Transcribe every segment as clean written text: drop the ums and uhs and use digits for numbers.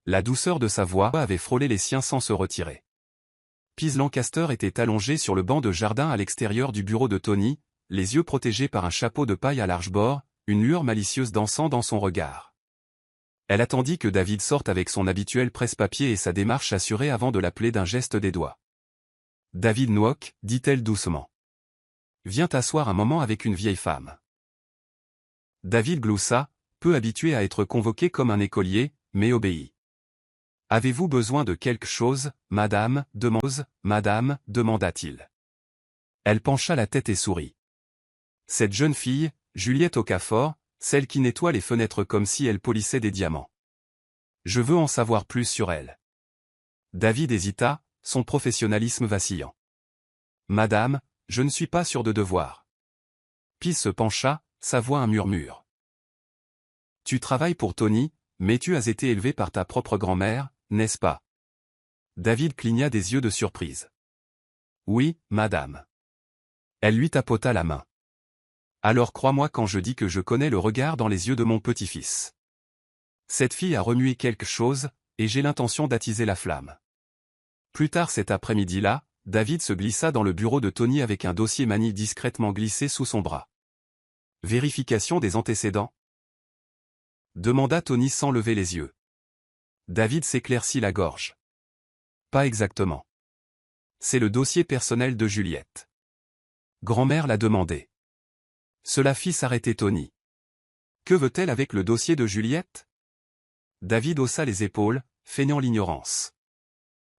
La douceur de sa voix avait frôlé les siens sans se retirer. Piers Lancaster était allongé sur le banc de jardin à l'extérieur du bureau de Tony, les yeux protégés par un chapeau de paille à large bord, une lueur malicieuse dansant dans son regard. Elle attendit que David sorte avec son habituel presse-papier et sa démarche assurée avant de l'appeler d'un geste des doigts. « David Noack, dit-elle doucement. Viens t'asseoir un moment avec une vieille femme. » David gloussa, peu habitué à être convoqué comme un écolier, mais obéit. « Avez-vous besoin de quelque chose, madame, demanda-t-il. Elle pencha la tête et sourit. Cette jeune fille, Juliette Okafor, celle qui nettoie les fenêtres comme si elle polissait des diamants. Je veux en savoir plus sur elle. David hésita, son professionnalisme vacillant. Madame, je ne suis pas sûr de devoir. Piers se pencha, sa voix un murmure. Tu travailles pour Tony, mais tu as été élevé par ta propre grand-mère, n'est-ce pas? David cligna des yeux de surprise. Oui, madame. Elle lui tapota la main. Alors crois-moi quand je dis que je connais le regard dans les yeux de mon petit-fils. Cette fille a remué quelque chose, et j'ai l'intention d'attiser la flamme. Plus tard cet après-midi-là, David se glissa dans le bureau de Tony avec un dossier Manille discrètement glissé sous son bras. Vérification des antécédents? Demanda Tony sans lever les yeux. David s'éclaircit la gorge. Pas exactement. C'est le dossier personnel de Juliette. Grand-mère l'a demandé. Cela fit s'arrêter Tony. Que veut-elle avec le dossier de Juliette? David haussa les épaules, feignant l'ignorance.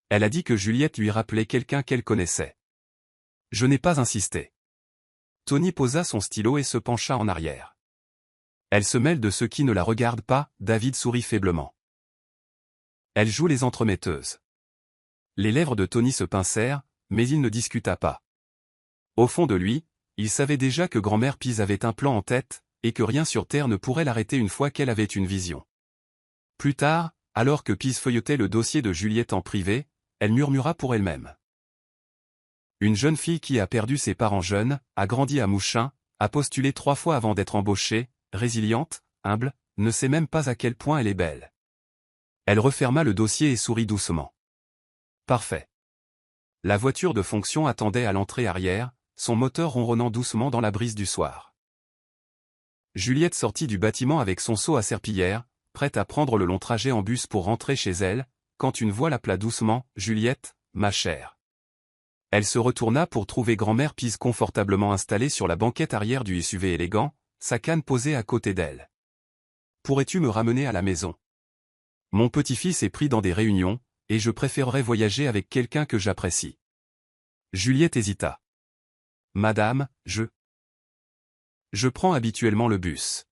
Elle a dit que Juliette lui rappelait quelqu'un qu'elle connaissait. Je n'ai pas insisté. Tony posa son stylo et se pencha en arrière. Elle se mêle de ceux qui ne la regardent pas, David sourit faiblement. Elle joue les entremetteuses. Les lèvres de Tony se pincèrent, mais il ne discuta pas. Au fond de lui, il savait déjà que grand-mère Piers avait un plan en tête, et que rien sur terre ne pourrait l'arrêter une fois qu'elle avait une vision. Plus tard, alors que Piers feuilletait le dossier de Juliette en privé, elle murmura pour elle-même. Une jeune fille qui a perdu ses parents jeunes, a grandi à Mouchin, a postulé 3 fois avant d'être embauchée, résiliente, humble, ne sait même pas à quel point elle est belle. Elle referma le dossier et sourit doucement. Parfait. La voiture de fonction attendait à l'entrée arrière, son moteur ronronnant doucement dans la brise du soir. Juliette sortit du bâtiment avec son seau à serpillière, prête à prendre le long trajet en bus pour rentrer chez elle, quand une voix l'appela doucement, « Juliette, ma chère ». Elle se retourna pour trouver grand-mère Piers confortablement installée sur la banquette arrière du SUV élégant, sa canne posée à côté d'elle. « Pourrais-tu me ramener à la maison? Mon petit-fils est pris dans des réunions, et je préférerais voyager avec quelqu'un que j'apprécie. » Juliette hésita. « Madame, je prends habituellement le bus. »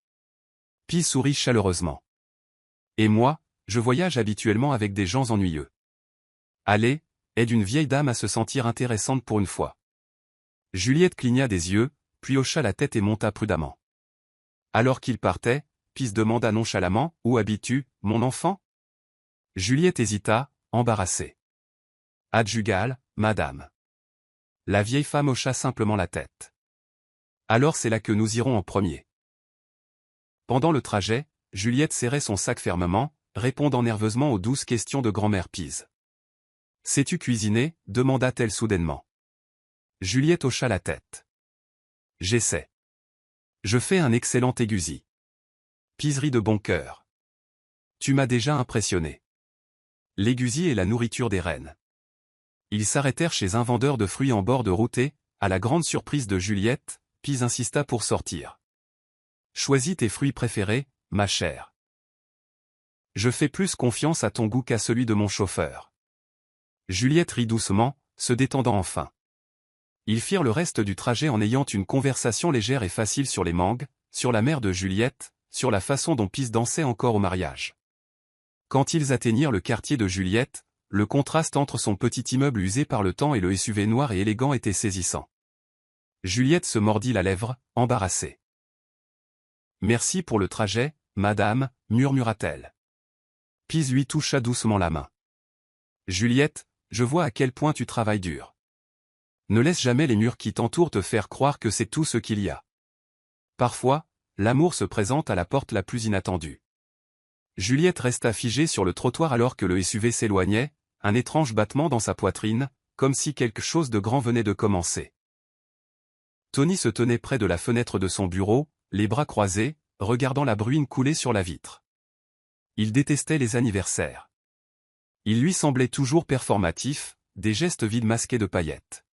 Piers sourit chaleureusement. « Et moi, je voyage habituellement avec des gens ennuyeux. » Allez, aide une vieille dame à se sentir intéressante pour une fois. Juliette cligna des yeux, puis hocha la tête et monta prudemment. Alors qu'il partait, Piers demanda nonchalamment, « Où habites-tu, mon enfant ?» Juliette hésita, embarrassée. « Adjugale, madame. » La vieille femme hocha simplement la tête. « Alors c'est là que nous irons en premier. » Pendant le trajet, Juliette serrait son sac fermement, répondant nerveusement aux douces questions de grand-mère Piers. « Sais-tu cuisiner » demanda-t-elle soudainement. Juliette hocha la tête. « J'essaie. Je fais un excellent égusi. » Piers rit de bon cœur. « Tu m'as déjà impressionné. » L'égusi est la nourriture des reines. Ils s'arrêtèrent chez un vendeur de fruits en bord de route et, à la grande surprise de Juliette, Piers insista pour sortir. « Choisis tes fruits préférés, ma chère. Je fais plus confiance à ton goût qu'à celui de mon chauffeur. » Juliette rit doucement, se détendant enfin. Ils firent le reste du trajet en ayant une conversation légère et facile sur les mangues, sur la mère de Juliette, sur la façon dont Piers dansait encore au mariage. Quand ils atteignirent le quartier de Juliette, le contraste entre son petit immeuble usé par le temps et le SUV noir et élégant était saisissant. Juliette se mordit la lèvre, embarrassée. « Merci pour le trajet, madame, murmura-t-elle. Piers lui toucha doucement la main. « Juliette, je vois à quel point tu travailles dur. Ne laisse jamais les murs qui t'entourent te faire croire que c'est tout ce qu'il y a. Parfois, l'amour se présente à la porte la plus inattendue. » Juliette resta figée sur le trottoir alors que le SUV s'éloignait, un étrange battement dans sa poitrine, comme si quelque chose de grand venait de commencer. Tony se tenait près de la fenêtre de son bureau, les bras croisés, regardant la bruine couler sur la vitre. Il détestait les anniversaires. Il lui semblait toujours performatif, des gestes vides masqués de paillettes.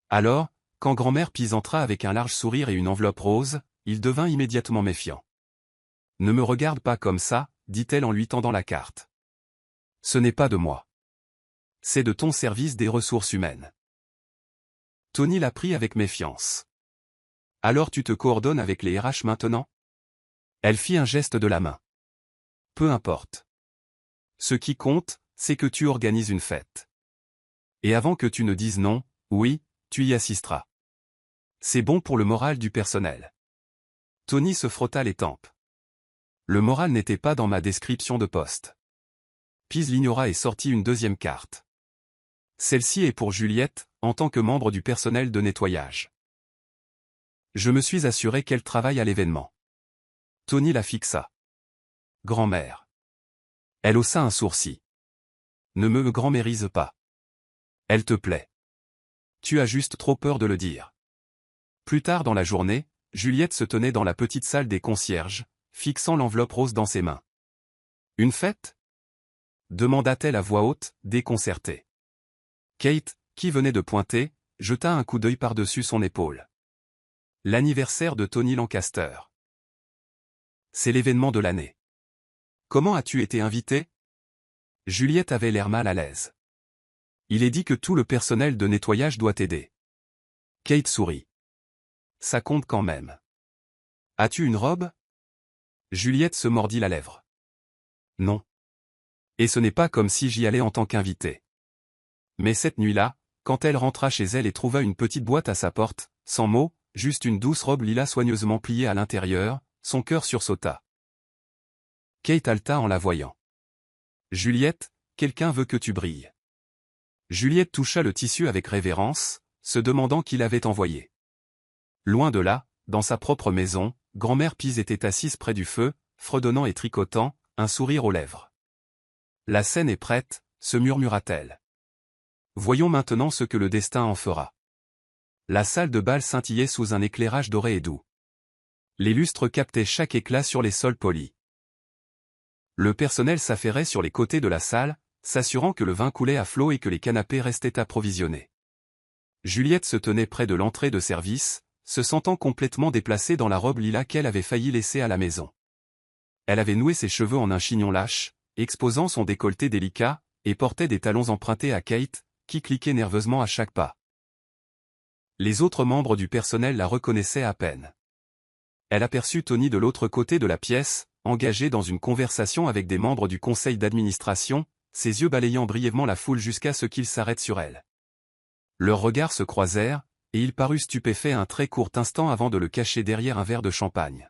Alors, quand grand-mère Pise entra avec un large sourire et une enveloppe rose, il devint immédiatement méfiant. « Ne me regarde pas comme ça », dit-elle en lui tendant la carte. « Ce n'est pas de moi. C'est de ton service des ressources humaines. » Tony la prit avec méfiance. « Alors tu te coordonnes avec les RH maintenant ?» Elle fit un geste de la main. « Peu importe. Ce qui compte, c'est que tu organises une fête. Et avant que tu ne dises non, oui, tu y assisteras. C'est bon pour le moral du personnel. » Tony se frotta les tempes. Le moral n'était pas dans ma description de poste. Pise l'ignora et sortit une deuxième carte. Celle-ci est pour Juliette, en tant que membre du personnel de nettoyage. Je me suis assuré qu'elle travaille à l'événement. Tony la fixa. Grand-mère. Elle haussa un sourcil. Ne me grand-mérise pas. Elle te plaît. Tu as juste trop peur de le dire. Plus tard dans la journée, Juliette se tenait dans la petite salle des concierges, fixant l'enveloppe rose dans ses mains. Une fête ? Demanda-t-elle à voix haute, déconcertée. Kate, qui venait de pointer, jeta un coup d'œil par-dessus son épaule. L'anniversaire de Tony Lancaster. C'est l'événement de l'année. Comment as-tu été invité ? Juliette avait l'air mal à l'aise. Il est dit que tout le personnel de nettoyage doit t'aider. Kate sourit. Ça compte quand même. As-tu une robe ? Juliette se mordit la lèvre. Non. Et ce n'est pas comme si j'y allais en tant qu'invité. Mais cette nuit-là, quand elle rentra chez elle et trouva une petite boîte à sa porte, sans mots, juste une douce robe lilas soigneusement pliée à l'intérieur, son cœur sursauta. Kate haleta en la voyant. Juliette, quelqu'un veut que tu brilles. Juliette toucha le tissu avec révérence, se demandant qui l'avait envoyé. Loin de là, dans sa propre maison, grand-mère Pise était assise près du feu, fredonnant et tricotant, un sourire aux lèvres. La scène est prête, se murmura-t-elle. Voyons maintenant ce que le destin en fera. La salle de bal scintillait sous un éclairage doré et doux. Les lustres captaient chaque éclat sur les sols polis. Le personnel s'affairait sur les côtés de la salle, s'assurant que le vin coulait à flot et que les canapés restaient approvisionnés. Juliette se tenait près de l'entrée de service, se sentant complètement déplacée dans la robe lilas qu'elle avait failli laisser à la maison. Elle avait noué ses cheveux en un chignon lâche, exposant son décolleté délicat, et portait des talons empruntés à Kate, qui cliquait nerveusement à chaque pas. Les autres membres du personnel la reconnaissaient à peine. Elle aperçut Tony de l'autre côté de la pièce, engagé dans une conversation avec des membres du conseil d'administration, ses yeux balayant brièvement la foule jusqu'à ce qu'il s'arrête sur elle. Leurs regards se croisèrent, et il parut stupéfait un très court instant avant de le cacher derrière un verre de champagne.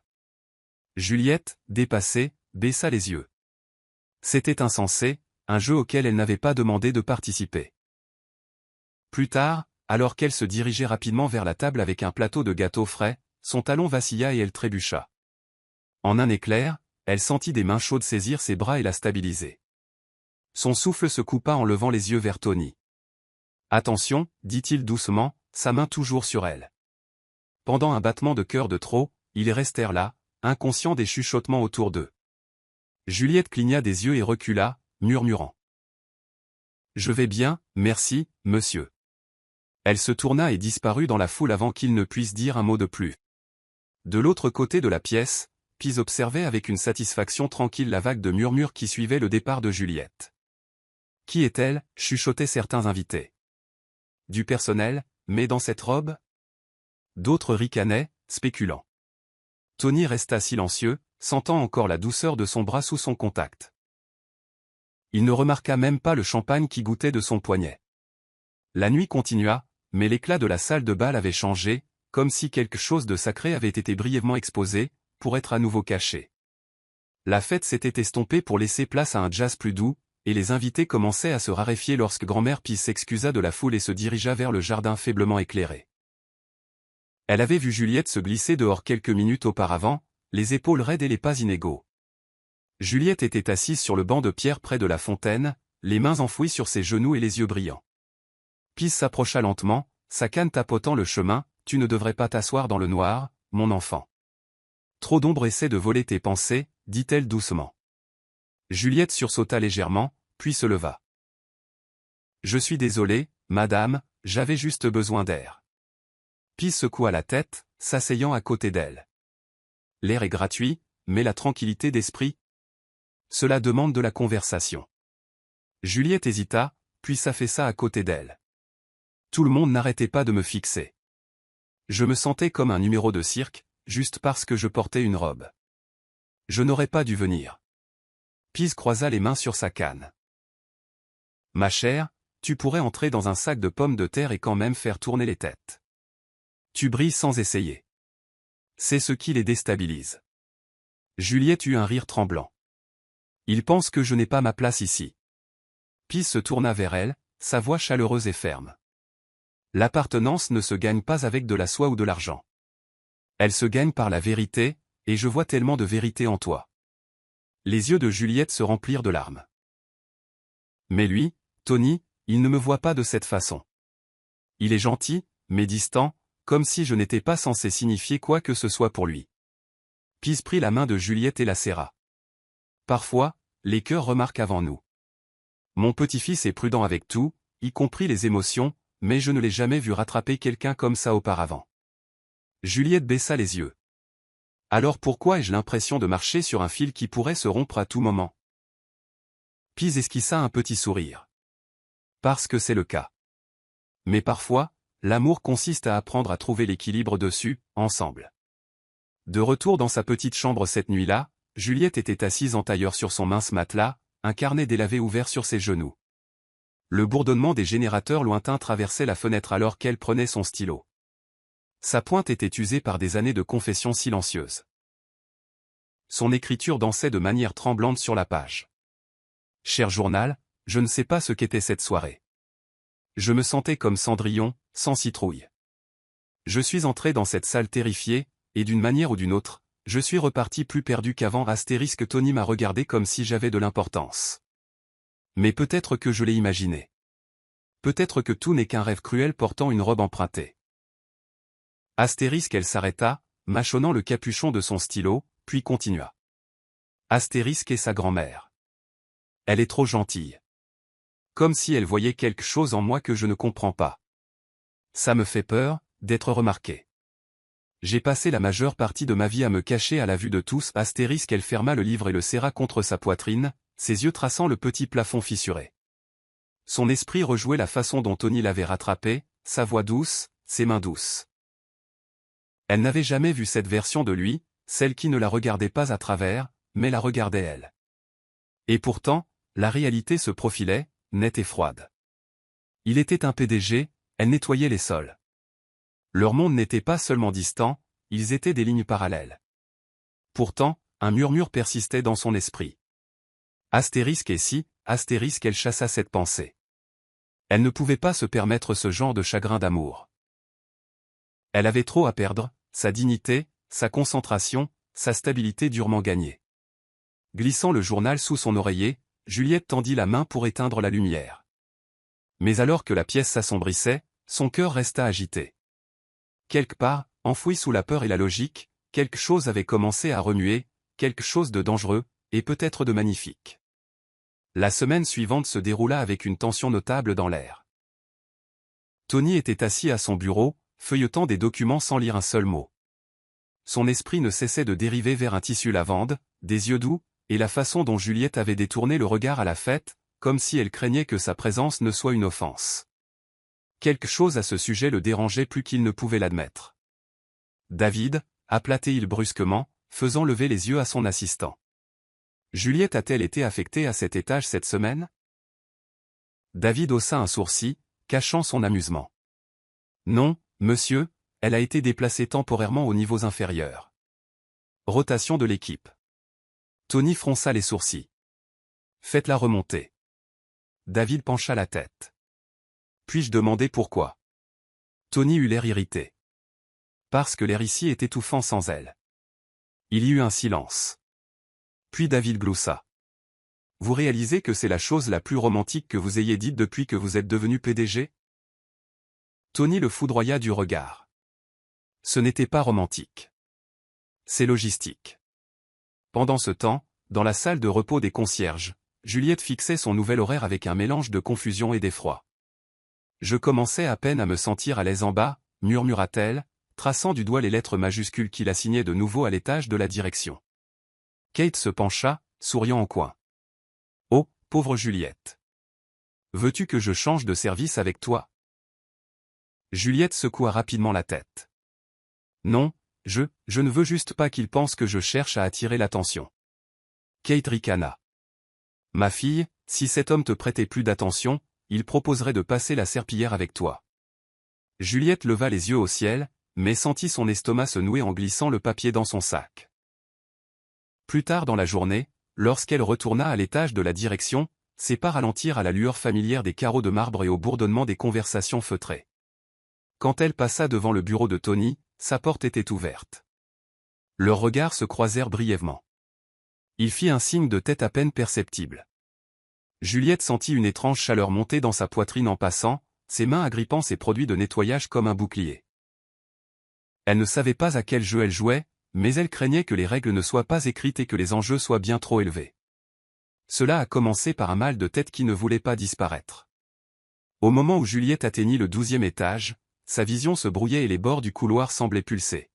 Juliette, dépassée, baissa les yeux. C'était insensé, un jeu auquel elle n'avait pas demandé de participer. Plus tard, alors qu'elle se dirigeait rapidement vers la table avec un plateau de gâteaux frais, son talon vacilla et elle trébucha. En un éclair, elle sentit des mains chaudes saisir ses bras et la stabiliser. Son souffle se coupa en levant les yeux vers Tony. « Attention », dit-il doucement, sa main toujours sur elle. Pendant un battement de cœur de trop, ils restèrent là, inconscients des chuchotements autour d'eux. Juliette cligna des yeux et recula, murmurant. « Je vais bien, merci, monsieur. » Elle se tourna et disparut dans la foule avant qu'il ne puisse dire un mot de plus. De l'autre côté de la pièce, Pise observait avec une satisfaction tranquille la vague de murmures qui suivait le départ de Juliette. Qui est-elle ? Chuchotaient certains invités. Du personnel, mais dans cette robe ? D'autres ricanaient, spéculant. Tony resta silencieux, sentant encore la douceur de son bras sous son contact. Il ne remarqua même pas le champagne qui goûtait de son poignet. La nuit continua, mais l'éclat de la salle de bal avait changé, comme si quelque chose de sacré avait été brièvement exposé, pour être à nouveau caché. La fête s'était estompée pour laisser place à un jazz plus doux, et les invités commençaient à se raréfier lorsque grand-mère Pise s'excusa de la foule et se dirigea vers le jardin faiblement éclairé. Elle avait vu Juliette se glisser dehors quelques minutes auparavant, les épaules raides et les pas inégaux. Juliette était assise sur le banc de pierre près de la fontaine, les mains enfouies sur ses genoux et les yeux brillants. Pise s'approcha lentement, sa canne tapotant le chemin. « Tu ne devrais pas t'asseoir dans le noir, mon enfant. Trop d'ombre essaie de voler tes pensées, dit-elle doucement. Juliette sursauta légèrement, puis se leva. Je suis désolée, madame, j'avais juste besoin d'air. Pise secoua la tête, s'asseyant à côté d'elle. L'air est gratuit, mais la tranquillité d'esprit? Cela demande de la conversation. Juliette hésita, puis s'affaissa à côté d'elle. Tout le monde n'arrêtait pas de me fixer. Je me sentais comme un numéro de cirque, juste parce que je portais une robe. Je n'aurais pas dû venir. Pise croisa les mains sur sa canne. Ma chère, tu pourrais entrer dans un sac de pommes de terre et quand même faire tourner les têtes. Tu brilles sans essayer. C'est ce qui les déstabilise. Juliette eut un rire tremblant. Ils pensent que je n'ai pas ma place ici. Pise se tourna vers elle, sa voix chaleureuse et ferme. L'appartenance ne se gagne pas avec de la soie ou de l'argent. Elle se gagne par la vérité, et je vois tellement de vérité en toi. Les yeux de Juliette se remplirent de larmes. Mais lui, Tony, il ne me voit pas de cette façon. Il est gentil, mais distant, comme si je n'étais pas censé signifier quoi que ce soit pour lui. Pise prit la main de Juliette et la serra. Parfois, les cœurs remarquent avant nous. Mon petit-fils est prudent avec tout, y compris les émotions, mais je ne l'ai jamais vu rattraper quelqu'un comme ça auparavant. Juliette baissa les yeux. Alors pourquoi ai-je l'impression de marcher sur un fil qui pourrait se rompre à tout moment? Pise esquissa un petit sourire. Parce que c'est le cas. Mais parfois, l'amour consiste à apprendre à trouver l'équilibre dessus, ensemble. De retour dans sa petite chambre cette nuit-là, Juliette était assise en tailleur sur son mince matelas, un carnet délavé ouvert sur ses genoux. Le bourdonnement des générateurs lointains traversait la fenêtre alors qu'elle prenait son stylo. Sa pointe était usée par des années de confessions silencieuses. Son écriture dansait de manière tremblante sur la page. Cher journal, je ne sais pas ce qu'était cette soirée. Je me sentais comme Cendrillon, sans citrouille. Je suis entré dans cette salle terrifié, et d'une manière ou d'une autre, je suis reparti plus perdu qu'avant. Tony m'a regardé comme si j'avais de l'importance. Mais peut-être que je l'ai imaginé. Peut-être que tout n'est qu'un rêve cruel portant une robe empruntée. Elle s'arrêta, mâchonnant le capuchon de son stylo, puis continua. Est sa grand-mère. Elle est trop gentille. Comme si elle voyait quelque chose en moi que je ne comprends pas. Ça me fait peur, d'être remarqué. J'ai passé la majeure partie de ma vie à me cacher à la vue de tous. Elle ferma le livre et le serra contre sa poitrine, ses yeux traçant le petit plafond fissuré. Son esprit rejouait la façon dont Tony l'avait rattrapé, sa voix douce, ses mains douces. Elle n'avait jamais vu cette version de lui, celle qui ne la regardait pas à travers, mais la regardait elle. Et pourtant, la réalité se profilait, nette et froide. Il était un PDG, elle nettoyait les sols. Leur monde n'était pas seulement distant, ils étaient des lignes parallèles. Pourtant, un murmure persistait dans son esprit. Et si, elle chassa cette pensée. Elle ne pouvait pas se permettre ce genre de chagrin d'amour. Elle avait trop à perdre, sa dignité, sa concentration, sa stabilité durement gagnée. Glissant le journal sous son oreiller, Juliette tendit la main pour éteindre la lumière. Mais alors que la pièce s'assombrissait, son cœur resta agité. Quelque part, enfoui sous la peur et la logique, quelque chose avait commencé à remuer, quelque chose de dangereux, et peut-être de magnifique. La semaine suivante se déroula avec une tension notable dans l'air. Tony était assis à son bureau, feuilletant des documents sans lire un seul mot. Son esprit ne cessait de dériver vers un tissu lavande, des yeux doux, et la façon dont Juliette avait détourné le regard à la fête, comme si elle craignait que sa présence ne soit une offense. Quelque chose à ce sujet le dérangeait plus qu'il ne pouvait l'admettre. David, appela-t-il brusquement, faisant lever les yeux à son assistant. Juliette a-t-elle été affectée à cet étage cette semaine? David haussa un sourcil, cachant son amusement. Non, monsieur, elle a été déplacée temporairement aux niveaux inférieurs. Rotation de l'équipe. Tony fronça les sourcils. Faites-la remonter. David pencha la tête. Puis-je demander pourquoi? Tony eut l'air irrité. Parce que l'air ici est étouffant sans elle. Il y eut un silence. Puis David gloussa. Vous réalisez que c'est la chose la plus romantique que vous ayez dite depuis que vous êtes devenu PDG? Tony le foudroya du regard. Ce n'était pas romantique. C'est logistique. Pendant ce temps, dans la salle de repos des concierges, Juliette fixait son nouvel horaire avec un mélange de confusion et d'effroi. Je commençais à peine à me sentir à l'aise en bas, murmura-t-elle, traçant du doigt les lettres majuscules qu'il assignait de nouveau à l'étage de la direction. Kate se pencha, souriant en coin. Oh, pauvre Juliette. Veux-tu que je change de service avec toi? Juliette secoua rapidement la tête. Non, je ne veux juste pas qu'il pense que je cherche à attirer l'attention. Kate ricana. Ma fille, si cet homme te prêtait plus d'attention, il proposerait de passer la serpillière avec toi. Juliette leva les yeux au ciel, mais sentit son estomac se nouer en glissant le papier dans son sac. Plus tard dans la journée, lorsqu'elle retourna à l'étage de la direction, ses pas ralentirent à la lueur familière des carreaux de marbre et au bourdonnement des conversations feutrées. Quand elle passa devant le bureau de Tony, sa porte était ouverte. Leurs regards se croisèrent brièvement. Il fit un signe de tête à peine perceptible. Juliette sentit une étrange chaleur monter dans sa poitrine en passant, ses mains agrippant ses produits de nettoyage comme un bouclier. Elle ne savait pas à quel jeu elle jouait, mais elle craignait que les règles ne soient pas écrites et que les enjeux soient bien trop élevés. Cela a commencé par un mal de tête qui ne voulait pas disparaître. Au moment où Juliette atteignit le 12e étage, sa vision se brouillait et les bords du couloir semblaient pulser.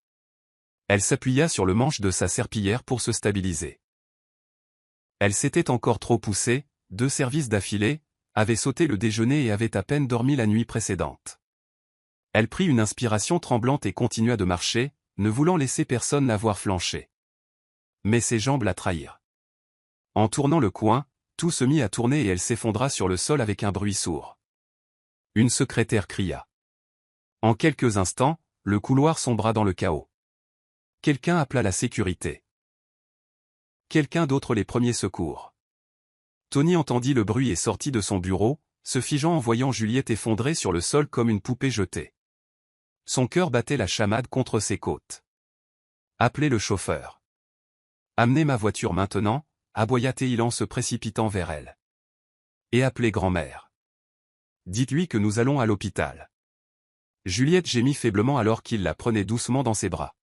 Elle s'appuya sur le manche de sa serpillière pour se stabiliser. Elle s'était encore trop poussée, 2 services d'affilée, avait sauté le déjeuner et avait à peine dormi la nuit précédente. Elle prit une inspiration tremblante et continua de marcher, ne voulant laisser personne la voir flancher. Mais ses jambes la trahirent. En tournant le coin, tout se mit à tourner et elle s'effondra sur le sol avec un bruit sourd. Une secrétaire cria. En quelques instants, le couloir sombra dans le chaos. Quelqu'un appela la sécurité. Quelqu'un d'autre les premiers secours. Tony entendit le bruit et sortit de son bureau, se figeant en voyant Juliette effondrée sur le sol comme une poupée jetée. Son cœur battait la chamade contre ses côtes. Appelez le chauffeur. Amenez ma voiture maintenant, aboya-t-il en se précipitant vers elle. Et appelez grand-mère. Dites-lui que nous allons à l'hôpital. Juliette gémit faiblement alors qu'il la prenait doucement dans ses bras.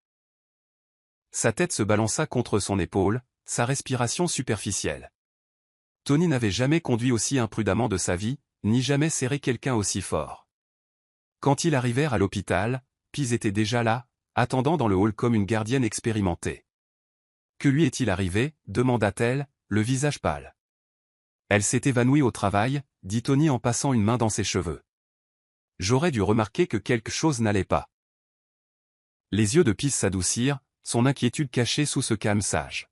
Sa tête se balança contre son épaule, sa respiration superficielle. Tony n'avait jamais conduit aussi imprudemment de sa vie, ni jamais serré quelqu'un aussi fort. Quand ils arrivèrent à l'hôpital, Pise était déjà là, attendant dans le hall comme une gardienne expérimentée. Que lui est-il arrivé? Demanda-t-elle, le visage pâle. Elle s'est évanouie au travail, dit Tony en passant une main dans ses cheveux. J'aurais dû remarquer que quelque chose n'allait pas. Les yeux de Pise s'adoucirent, son inquiétude cachée sous ce calme sage.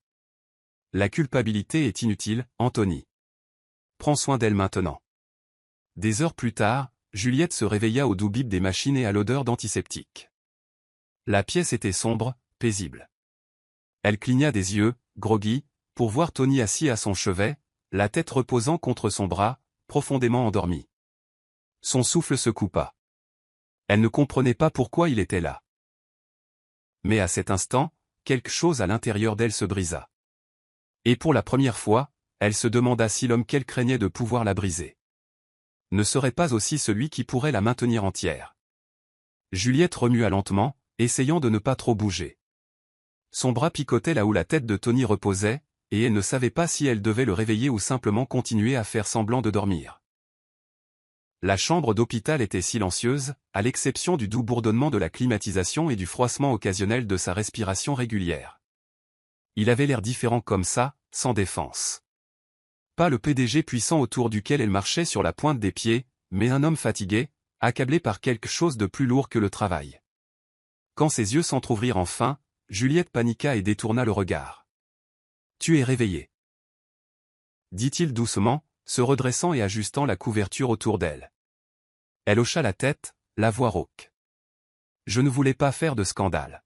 La culpabilité est inutile, Anthony. Prends soin d'elle maintenant. Des heures plus tard, Juliette se réveilla au doux bip des machines et à l'odeur d'antiseptique. La pièce était sombre, paisible. Elle cligna des yeux, groggy, pour voir Tony assis à son chevet, la tête reposant contre son bras, profondément endormi. Son souffle se coupa. Elle ne comprenait pas pourquoi il était là. Mais à cet instant, quelque chose à l'intérieur d'elle se brisa. Et pour la première fois, elle se demanda si l'homme qu'elle craignait de pouvoir la briser ne serait pas aussi celui qui pourrait la maintenir entière. Juliette remua lentement, essayant de ne pas trop bouger. Son bras picotait là où la tête de Tony reposait, et elle ne savait pas si elle devait le réveiller ou simplement continuer à faire semblant de dormir. La chambre d'hôpital était silencieuse, à l'exception du doux bourdonnement de la climatisation et du froissement occasionnel de sa respiration régulière. Il avait l'air différent comme ça, sans défense. Pas le PDG puissant autour duquel elle marchait sur la pointe des pieds, mais un homme fatigué, accablé par quelque chose de plus lourd que le travail. Quand ses yeux s'entr'ouvrirent enfin, Juliette paniqua et détourna le regard. « Tu es réveillé. » dit-il doucement, se redressant et ajustant la couverture autour d'elle. Elle hocha la tête, la voix rauque. « Je ne voulais pas faire de scandale. »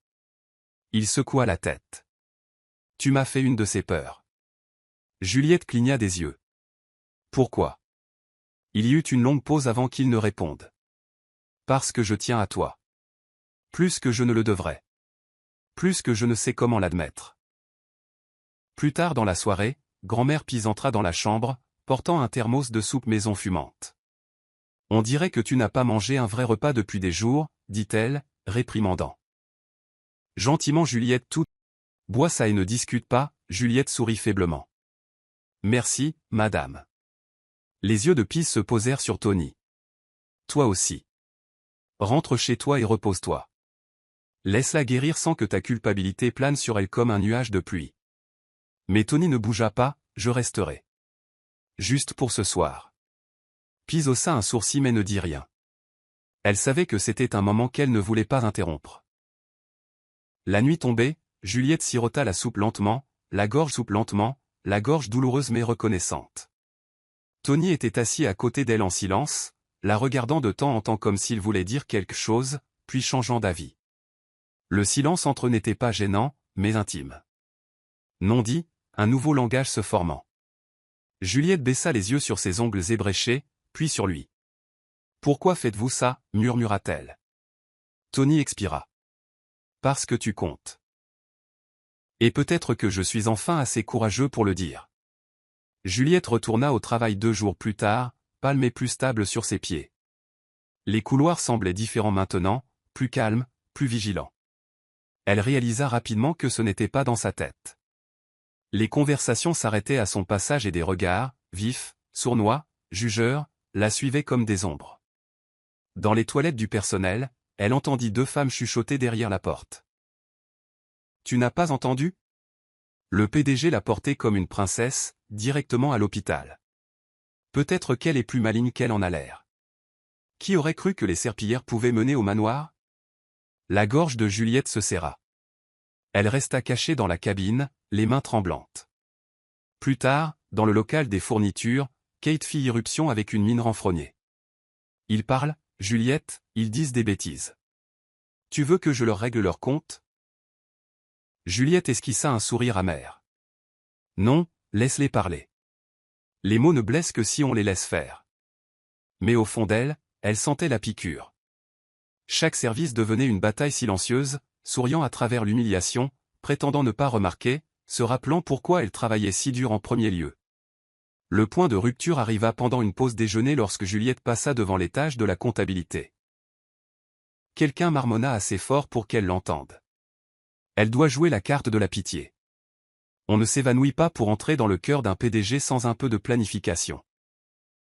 Il secoua la tête. « Tu m'as fait une de ces peurs. » Juliette cligna des yeux. « Pourquoi ?» Il y eut une longue pause avant qu'il ne réponde. « Parce que je tiens à toi. Plus que je ne le devrais. Plus que je ne sais comment l'admettre. » Plus tard dans la soirée, grand-mère Pise entra dans la chambre, portant un thermos de soupe maison fumante. « On dirait que tu n'as pas mangé un vrai repas depuis des jours, dit-elle, réprimandant. Gentiment Juliette tout. Bois ça et ne discute pas, Juliette sourit faiblement. Merci, madame. Les yeux de Pise se posèrent sur Tony. Toi aussi. Rentre chez toi et repose-toi. Laisse-la guérir sans que ta culpabilité plane sur elle comme un nuage de pluie. Mais Tony ne bougea pas, je resterai. Juste pour ce soir. Pise haussa un sourcil mais ne dit rien. Elle savait que c'était un moment qu'elle ne voulait pas interrompre. La nuit tombait, Juliette sirota la soupe lentement, la gorge douloureuse mais reconnaissante. Tony était assis à côté d'elle en silence, la regardant de temps en temps comme s'il voulait dire quelque chose, puis changeant d'avis. Le silence entre eux n'était pas gênant, mais intime. Non dit, un nouveau langage se formant. Juliette baissa les yeux sur ses ongles ébréchés, puis sur lui. « Pourquoi faites-vous ça » murmura-t-elle. Tony expira. « Parce que tu comptes. Et peut-être que je suis enfin assez courageux pour le dire. » Juliette retourna au travail 2 jours plus tard, palme et plus stable sur ses pieds. Les couloirs semblaient différents maintenant, plus calmes, plus vigilants. Elle réalisa rapidement que ce n'était pas dans sa tête. Les conversations s'arrêtaient à son passage et des regards, vifs, sournois, jugeurs, la suivaient comme des ombres. Dans les toilettes du personnel, elle entendit 2 femmes chuchoter derrière la porte. « Tu n'as pas entendu ?» Le PDG l'a portée comme une princesse, directement à l'hôpital. Peut-être qu'elle est plus maligne qu'elle en a l'air. Qui aurait cru que les serpillères pouvaient mener au manoir? La gorge de Juliette se serra. Elle resta cachée dans la cabine, les mains tremblantes. Plus tard, dans le local des fournitures, Kate fit irruption avec une mine renfrognée. « Ils parlent, Juliette, ils disent des bêtises. Tu veux que je leur règle leur compte ?» Juliette esquissa un sourire amer. « Non, laisse-les parler. Les mots ne blessent que si on les laisse faire. » Mais au fond d'elle, elle sentait la piqûre. Chaque service devenait une bataille silencieuse, souriant à travers l'humiliation, prétendant ne pas remarquer, se rappelant pourquoi elle travaillait si dur en premier lieu. Le point de rupture arriva pendant une pause déjeuner lorsque Juliette passa devant l'étage de la comptabilité. Quelqu'un marmonna assez fort pour qu'elle l'entende. Elle doit jouer la carte de la pitié. On ne s'évanouit pas pour entrer dans le cœur d'un PDG sans un peu de planification.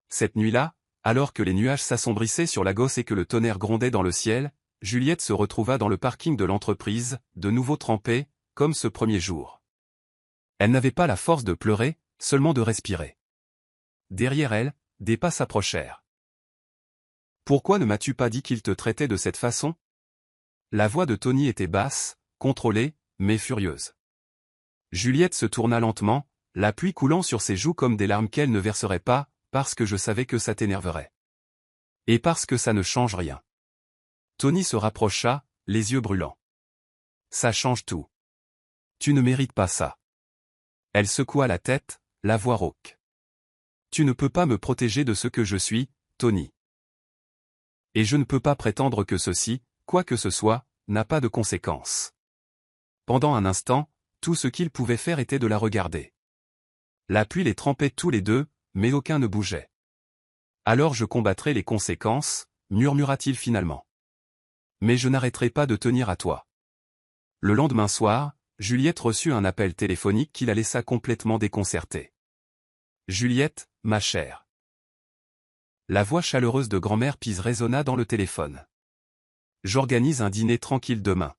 Cette nuit-là, alors que les nuages s'assombrissaient sur Lagos et que le tonnerre grondait dans le ciel, Juliette se retrouva dans le parking de l'entreprise, de nouveau trempée, comme ce premier jour. Elle n'avait pas la force de pleurer, seulement de respirer. Derrière elle, des pas s'approchèrent. « Pourquoi ne m'as-tu pas dit qu'il te traitait de cette façon ?» La voix de Tony était basse, contrôlée, mais furieuse. Juliette se tourna lentement, la pluie coulant sur ses joues comme des larmes qu'elle ne verserait pas, parce que je savais que ça t'énerverait. Et parce que ça ne change rien. Tony se rapprocha, les yeux brûlants. Ça change tout. Tu ne mérites pas ça. Elle secoua la tête, la voix rauque. Tu ne peux pas me protéger de ce que je suis, Tony. Et je ne peux pas prétendre que ceci, quoi que ce soit, n'a pas de conséquences. Pendant un instant, tout ce qu'il pouvait faire était de la regarder. La pluie les trempait tous les deux, mais aucun ne bougeait. Alors je combattrai les conséquences, murmura-t-il finalement. Mais je n'arrêterai pas de tenir à toi. Le lendemain soir, Juliette reçut un appel téléphonique qui la laissa complètement déconcertée. Juliette, ma chère. La voix chaleureuse de grand-mère Pise résonna dans le téléphone. J'organise un dîner tranquille demain.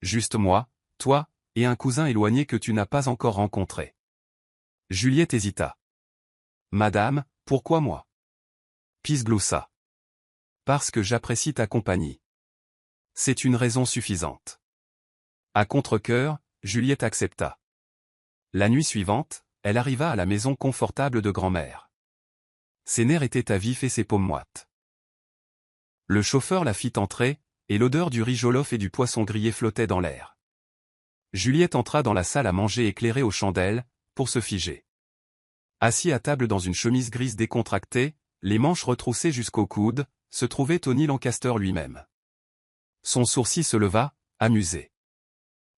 Juste moi, toi, et un cousin éloigné que tu n'as pas encore rencontré. Juliette hésita. Madame, pourquoi moi? Pise gloussa. Parce que j'apprécie ta compagnie. C'est une raison suffisante. À contre-cœur, Juliette accepta. La nuit suivante, elle arriva à la maison confortable de grand-mère. Ses nerfs étaient à vif et ses paumes moites. Le chauffeur la fit entrer, et l'odeur du riz jollof et du poisson grillé flottait dans l'air. Juliette entra dans la salle à manger éclairée aux chandelles, pour se figer. Assis à table dans une chemise grise décontractée, les manches retroussées jusqu'au coude, se trouvait Tony Lancaster lui-même. Son sourcil se leva, amusé.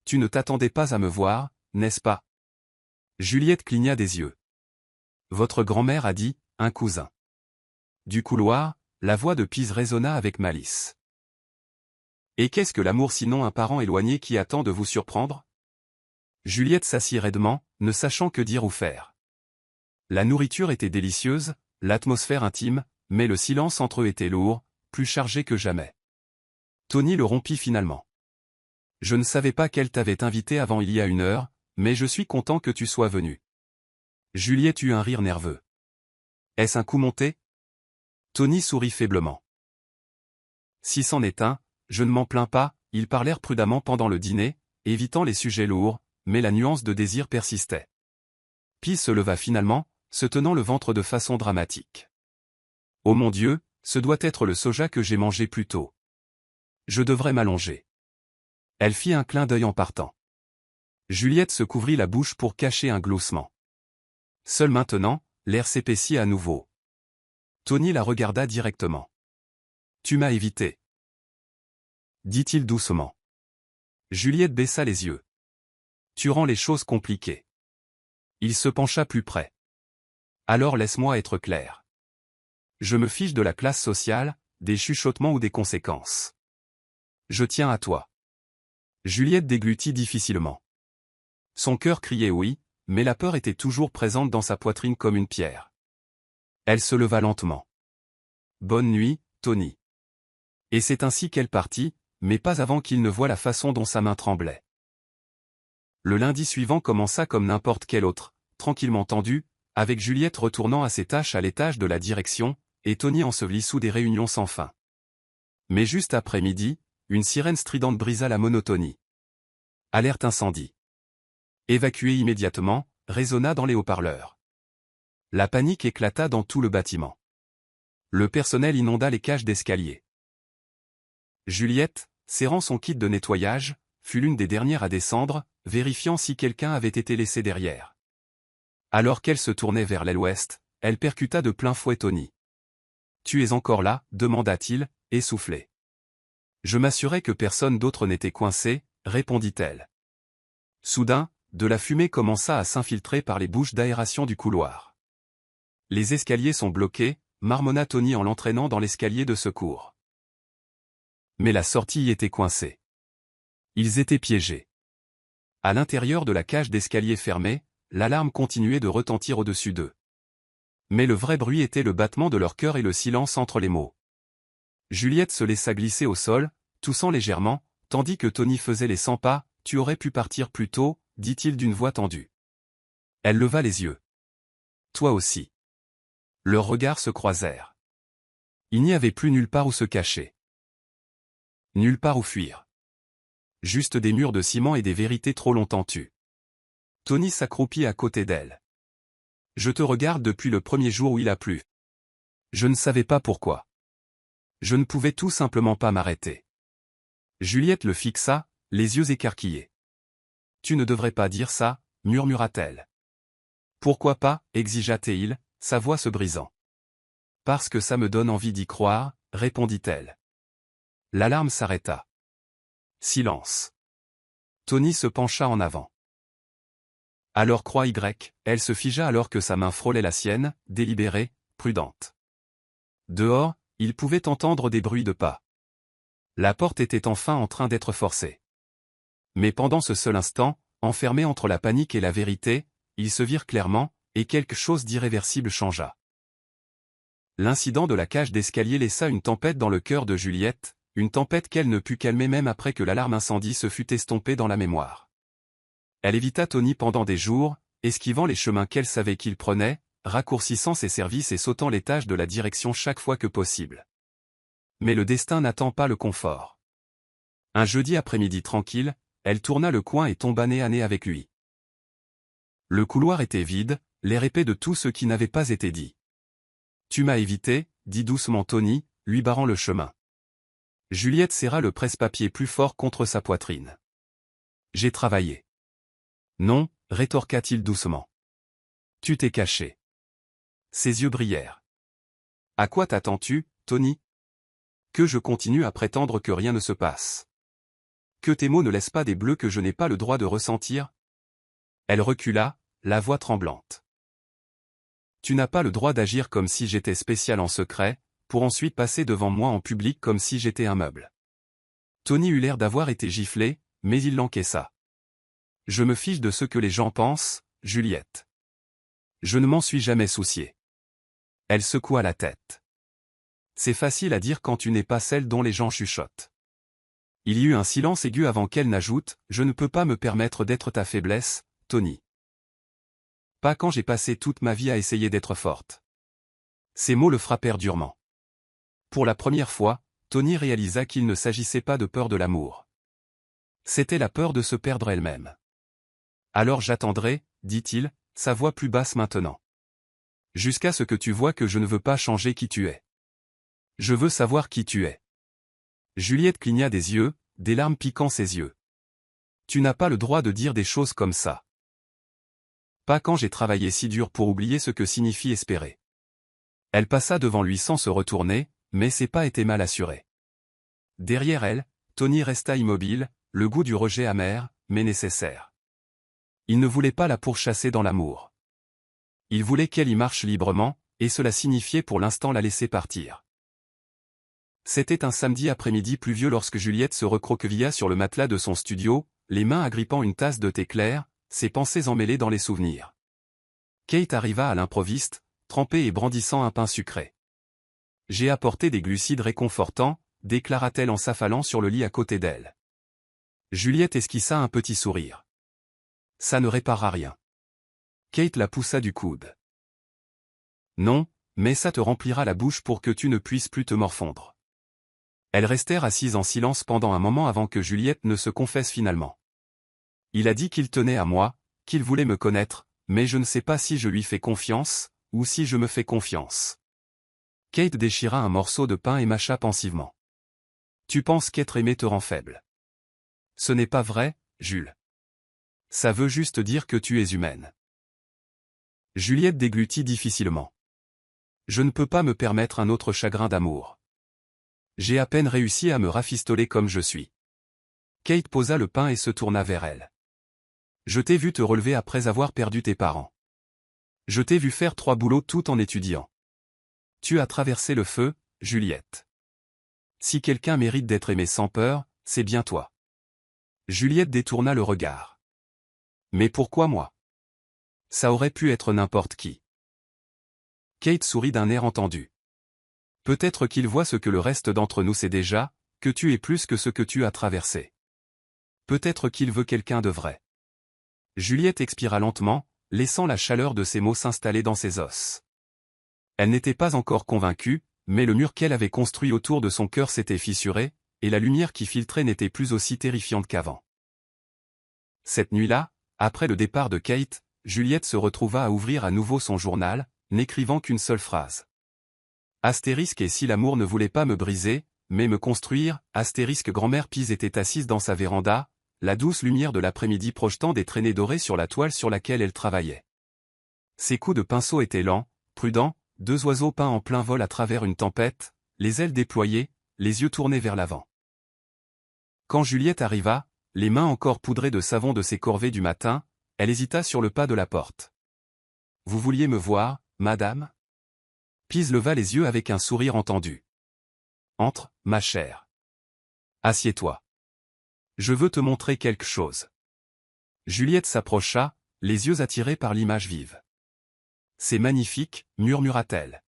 Tu ne t'attendais pas à me voir, n'est-ce pas? Juliette cligna des yeux. Votre grand-mère a dit, un cousin. Du couloir, la voix de Pise résonna avec malice. Et qu'est-ce que l'amour sinon un parent éloigné qui attend de vous surprendre? Juliette s'assit raidement, ne sachant que dire ou faire. La nourriture était délicieuse, l'atmosphère intime, mais le silence entre eux était lourd, plus chargé que jamais. Tony le rompit finalement. Je ne savais pas qu'elle t'avait invité avant il y a 1 heure, mais je suis content que tu sois venu. Juliette eut un rire nerveux. Est-ce un coup monté? Tony sourit faiblement. Si c'en est un, je ne m'en plains pas, ils parlèrent prudemment pendant le dîner, évitant les sujets lourds, mais la nuance de désir persistait. Pise se leva finalement, se tenant le ventre de façon dramatique. Oh mon Dieu, ce doit être le soja que j'ai mangé plus tôt. Je devrais m'allonger. Elle fit un clin d'œil en partant. Juliette se couvrit la bouche pour cacher un gloussement. Seul maintenant, l'air s'épaissit à nouveau. Tony la regarda directement. Tu m'as évité, dit-il doucement. Juliette baissa les yeux. Tu rends les choses compliquées. Il se pencha plus près. Alors laisse-moi être clair. Je me fiche de la classe sociale, des chuchotements ou des conséquences. Je tiens à toi. Juliette déglutit difficilement. Son cœur criait oui, mais la peur était toujours présente dans sa poitrine comme une pierre. Elle se leva lentement. Bonne nuit, Tony. Et c'est ainsi qu'elle partit, mais pas avant qu'il ne voie la façon dont sa main tremblait. Le lundi suivant commença comme n'importe quel autre, tranquillement tendu, avec Juliette retournant à ses tâches à l'étage de la direction, et Tony enseveli sous des réunions sans fin. Mais juste après midi, une sirène stridente brisa la monotonie. Alerte incendie. Évacuée immédiatement, résonna dans les haut-parleurs. La panique éclata dans tout le bâtiment. Le personnel inonda les cages d'escalier. Juliette, serrant son kit de nettoyage, fut l'une des dernières à descendre, vérifiant si quelqu'un avait été laissé derrière. Alors qu'elle se tournait vers l'aile ouest, elle percuta de plein fouet Tony. « Tu es encore là ?» demanda-t-il, essoufflé. « Je m'assurais que personne d'autre n'était coincé », répondit-elle. Soudain, de la fumée commença à s'infiltrer par les bouches d'aération du couloir. « Les escaliers sont bloqués », marmonna Tony en l'entraînant dans l'escalier de secours. Mais la sortie y était coincée. Ils étaient piégés. À l'intérieur de la cage d'escalier fermée, l'alarme continuait de retentir au-dessus d'eux. Mais le vrai bruit était le battement de leur cœur et le silence entre les mots. Juliette se laissa glisser au sol, toussant légèrement, tandis que Tony faisait les 100 pas. « Tu aurais pu partir plus tôt », dit-il d'une voix tendue. Elle leva les yeux. « Toi aussi. » Leurs regards se croisèrent. Il n'y avait plus nulle part où se cacher. Nulle part où fuir. Juste des murs de ciment et des vérités trop longtemps tues. Tony s'accroupit à côté d'elle. « Je te regarde depuis le premier jour où il a plu. Je ne savais pas pourquoi. Je ne pouvais tout simplement pas m'arrêter. » Juliette le fixa, les yeux écarquillés. « Tu ne devrais pas dire ça, » murmura-t-elle. « Pourquoi pas ?» exigea-t-il, sa voix se brisant. « Parce que ça me donne envie d'y croire », répondit-elle. L'alarme s'arrêta. Silence. Tony se pencha en avant. Alors croix Y, elle se figea alors que sa main frôlait la sienne, délibérée, prudente. Dehors, il pouvait entendre des bruits de pas. La porte était enfin en train d'être forcée. Mais pendant ce seul instant, enfermés entre la panique et la vérité, ils se virent clairement, et quelque chose d'irréversible changea. L'incident de la cage d'escalier laissa une tempête dans le cœur de Juliette, une tempête qu'elle ne put calmer même après que l'alarme incendie se fût estompée dans la mémoire. Elle évita Tony pendant des jours, esquivant les chemins qu'elle savait qu'il prenait, raccourcissant ses services et sautant les tâches de la direction chaque fois que possible. Mais le destin n'attend pas le confort. Un jeudi après-midi tranquille, elle tourna le coin et tomba nez à nez avec lui. Le couloir était vide, l'air épais de tout ce qui n'avait pas été dit. « Tu m'as évité », dit doucement Tony, lui barrant le chemin. Juliette serra le presse-papier plus fort contre sa poitrine. « J'ai travaillé. »« Non », rétorqua-t-il doucement. « Tu t'es caché. » Ses yeux brillèrent. « À quoi t'attends-tu, Tony ? Que je continue à prétendre que rien ne se passe. Que tes mots ne laissent pas des bleus que je n'ai pas le droit de ressentir ?» Elle recula, la voix tremblante. Tu n'as pas le droit d'agir comme si j'étais spécial en secret, pour ensuite passer devant moi en public comme si j'étais un meuble. Tony eut l'air d'avoir été giflé, mais il l'encaissa. Je me fiche de ce que les gens pensent, Juliette. Je ne m'en suis jamais soucié. Elle secoua la tête. C'est facile à dire quand tu n'es pas celle dont les gens chuchotent. Il y eut un silence aigu avant qu'elle n'ajoute « Je ne peux pas me permettre d'être ta faiblesse, Tony. Pas quand j'ai passé toute ma vie à essayer d'être forte. » Ces mots le frappèrent durement. Pour la première fois, Tony réalisa qu'il ne s'agissait pas de peur de l'amour. C'était la peur de se perdre elle-même. « Alors j'attendrai, dit-il, sa voix plus basse maintenant. Jusqu'à ce que tu vois que je ne veux pas changer qui tu es. Je veux savoir qui tu es. » Juliette cligna des yeux, des larmes piquant ses yeux. Tu n'as pas le droit de dire des choses comme ça. Pas quand j'ai travaillé si dur pour oublier ce que signifie espérer. Elle passa devant lui sans se retourner, mais ses pas étaient mal assurés. Derrière elle, Tony resta immobile, le goût du rejet amer, mais nécessaire. Il ne voulait pas la pourchasser dans l'amour. Il voulait qu'elle y marche librement, et cela signifiait pour l'instant la laisser partir. C'était un samedi après-midi pluvieux lorsque Juliette se recroquevilla sur le matelas de son studio, les mains agrippant une tasse de thé clair, ses pensées emmêlées dans les souvenirs. Kate arriva à l'improviste, trempée et brandissant un pain sucré. « J'ai apporté des glucides réconfortants », déclara-t-elle en s'affalant sur le lit à côté d'elle. Juliette esquissa un petit sourire. « Ça ne répara rien. » Kate la poussa du coude. « Non, mais ça te remplira la bouche pour que tu ne puisses plus te morfondre. » Elles restèrent assises en silence pendant un moment avant que Juliette ne se confesse finalement. Il a dit qu'il tenait à moi, qu'il voulait me connaître, mais je ne sais pas si je lui fais confiance, ou si je me fais confiance. Kate déchira un morceau de pain et mâcha pensivement. Tu penses qu'être aimé te rend faible. Ce n'est pas vrai, Jules. Ça veut juste dire que tu es humaine. Juliette déglutit difficilement. Je ne peux pas me permettre un autre chagrin d'amour. J'ai à peine réussi à me rafistoler comme je suis. Kate posa le pain et se tourna vers elle. Je t'ai vu te relever après avoir perdu tes parents. Je t'ai vu faire 3 boulots tout en étudiant. Tu as traversé le feu, Juliette. Si quelqu'un mérite d'être aimé sans peur, c'est bien toi. Juliette détourna le regard. Mais pourquoi moi? Ça aurait pu être n'importe qui. Kate sourit d'un air entendu. Peut-être qu'il voit ce que le reste d'entre nous sait déjà, que tu es plus que ce que tu as traversé. Peut-être qu'il veut quelqu'un de vrai. Juliette expira lentement, laissant la chaleur de ses mots s'installer dans ses os. Elle n'était pas encore convaincue, mais le mur qu'elle avait construit autour de son cœur s'était fissuré, et la lumière qui filtrait n'était plus aussi terrifiante qu'avant. Cette nuit-là, après le départ de Kate, Juliette se retrouva à ouvrir à nouveau son journal, n'écrivant qu'une seule phrase. Astérisque et si l'amour ne voulait pas me briser, mais me construire, astérisque grand-mère Pise était assise dans sa véranda, la douce lumière de l'après-midi projetant des traînées dorées sur la toile sur laquelle elle travaillait. Ses coups de pinceau étaient lents, prudents, 2 oiseaux peints en plein vol à travers une tempête, les ailes déployées, les yeux tournés vers l'avant. Quand Juliette arriva, les mains encore poudrées de savon de ses corvées du matin, elle hésita sur le pas de la porte. « Vous vouliez me voir, madame ?» Pise leva les yeux avec un sourire entendu. « Entre, ma chère. Assieds-toi. Je veux te montrer quelque chose. » Juliette s'approcha, les yeux attirés par l'image vive. « C'est magnifique, murmura-t-elle.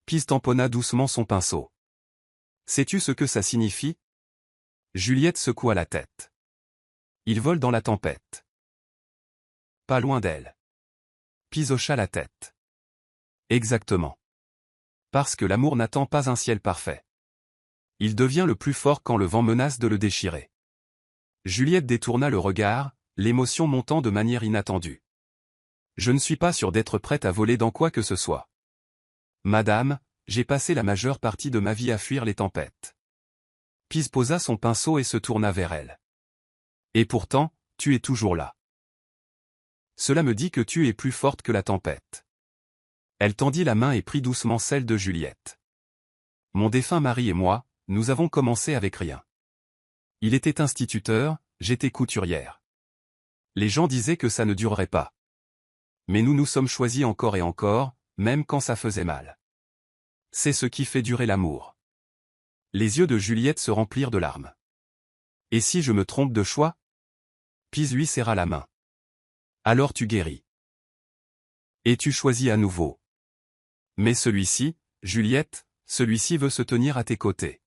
Pise tamponna doucement son pinceau. « Sais-tu ce que ça signifie ?» Juliette secoua la tête. « Il vole dans la tempête. » Pas loin d'elle. Pise hocha la tête. « Exactement. Parce que l'amour n'attend pas un ciel parfait. Il devient le plus fort quand le vent menace de le déchirer. » Juliette détourna le regard, l'émotion montant de manière inattendue. « Je ne suis pas sûre d'être prête à voler dans quoi que ce soit. Madame, j'ai passé la majeure partie de ma vie à fuir les tempêtes. » Pise posa son pinceau et se tourna vers elle. « Et pourtant, tu es toujours là. Cela me dit que tu es plus forte que la tempête. » Elle tendit la main et prit doucement celle de Juliette. « Mon défunt mari et moi, nous avons commencé avec rien. Il était instituteur, j'étais couturière. Les gens disaient que ça ne durerait pas. Mais nous nous sommes choisis encore et encore, même quand ça faisait mal. C'est ce qui fait durer l'amour. Les yeux de Juliette se remplirent de larmes. Et si je me trompe de choix? Pise lui serra la main. Alors tu guéris. Et tu choisis à nouveau. Mais celui-ci, Juliette, celui-ci veut se tenir à tes côtés.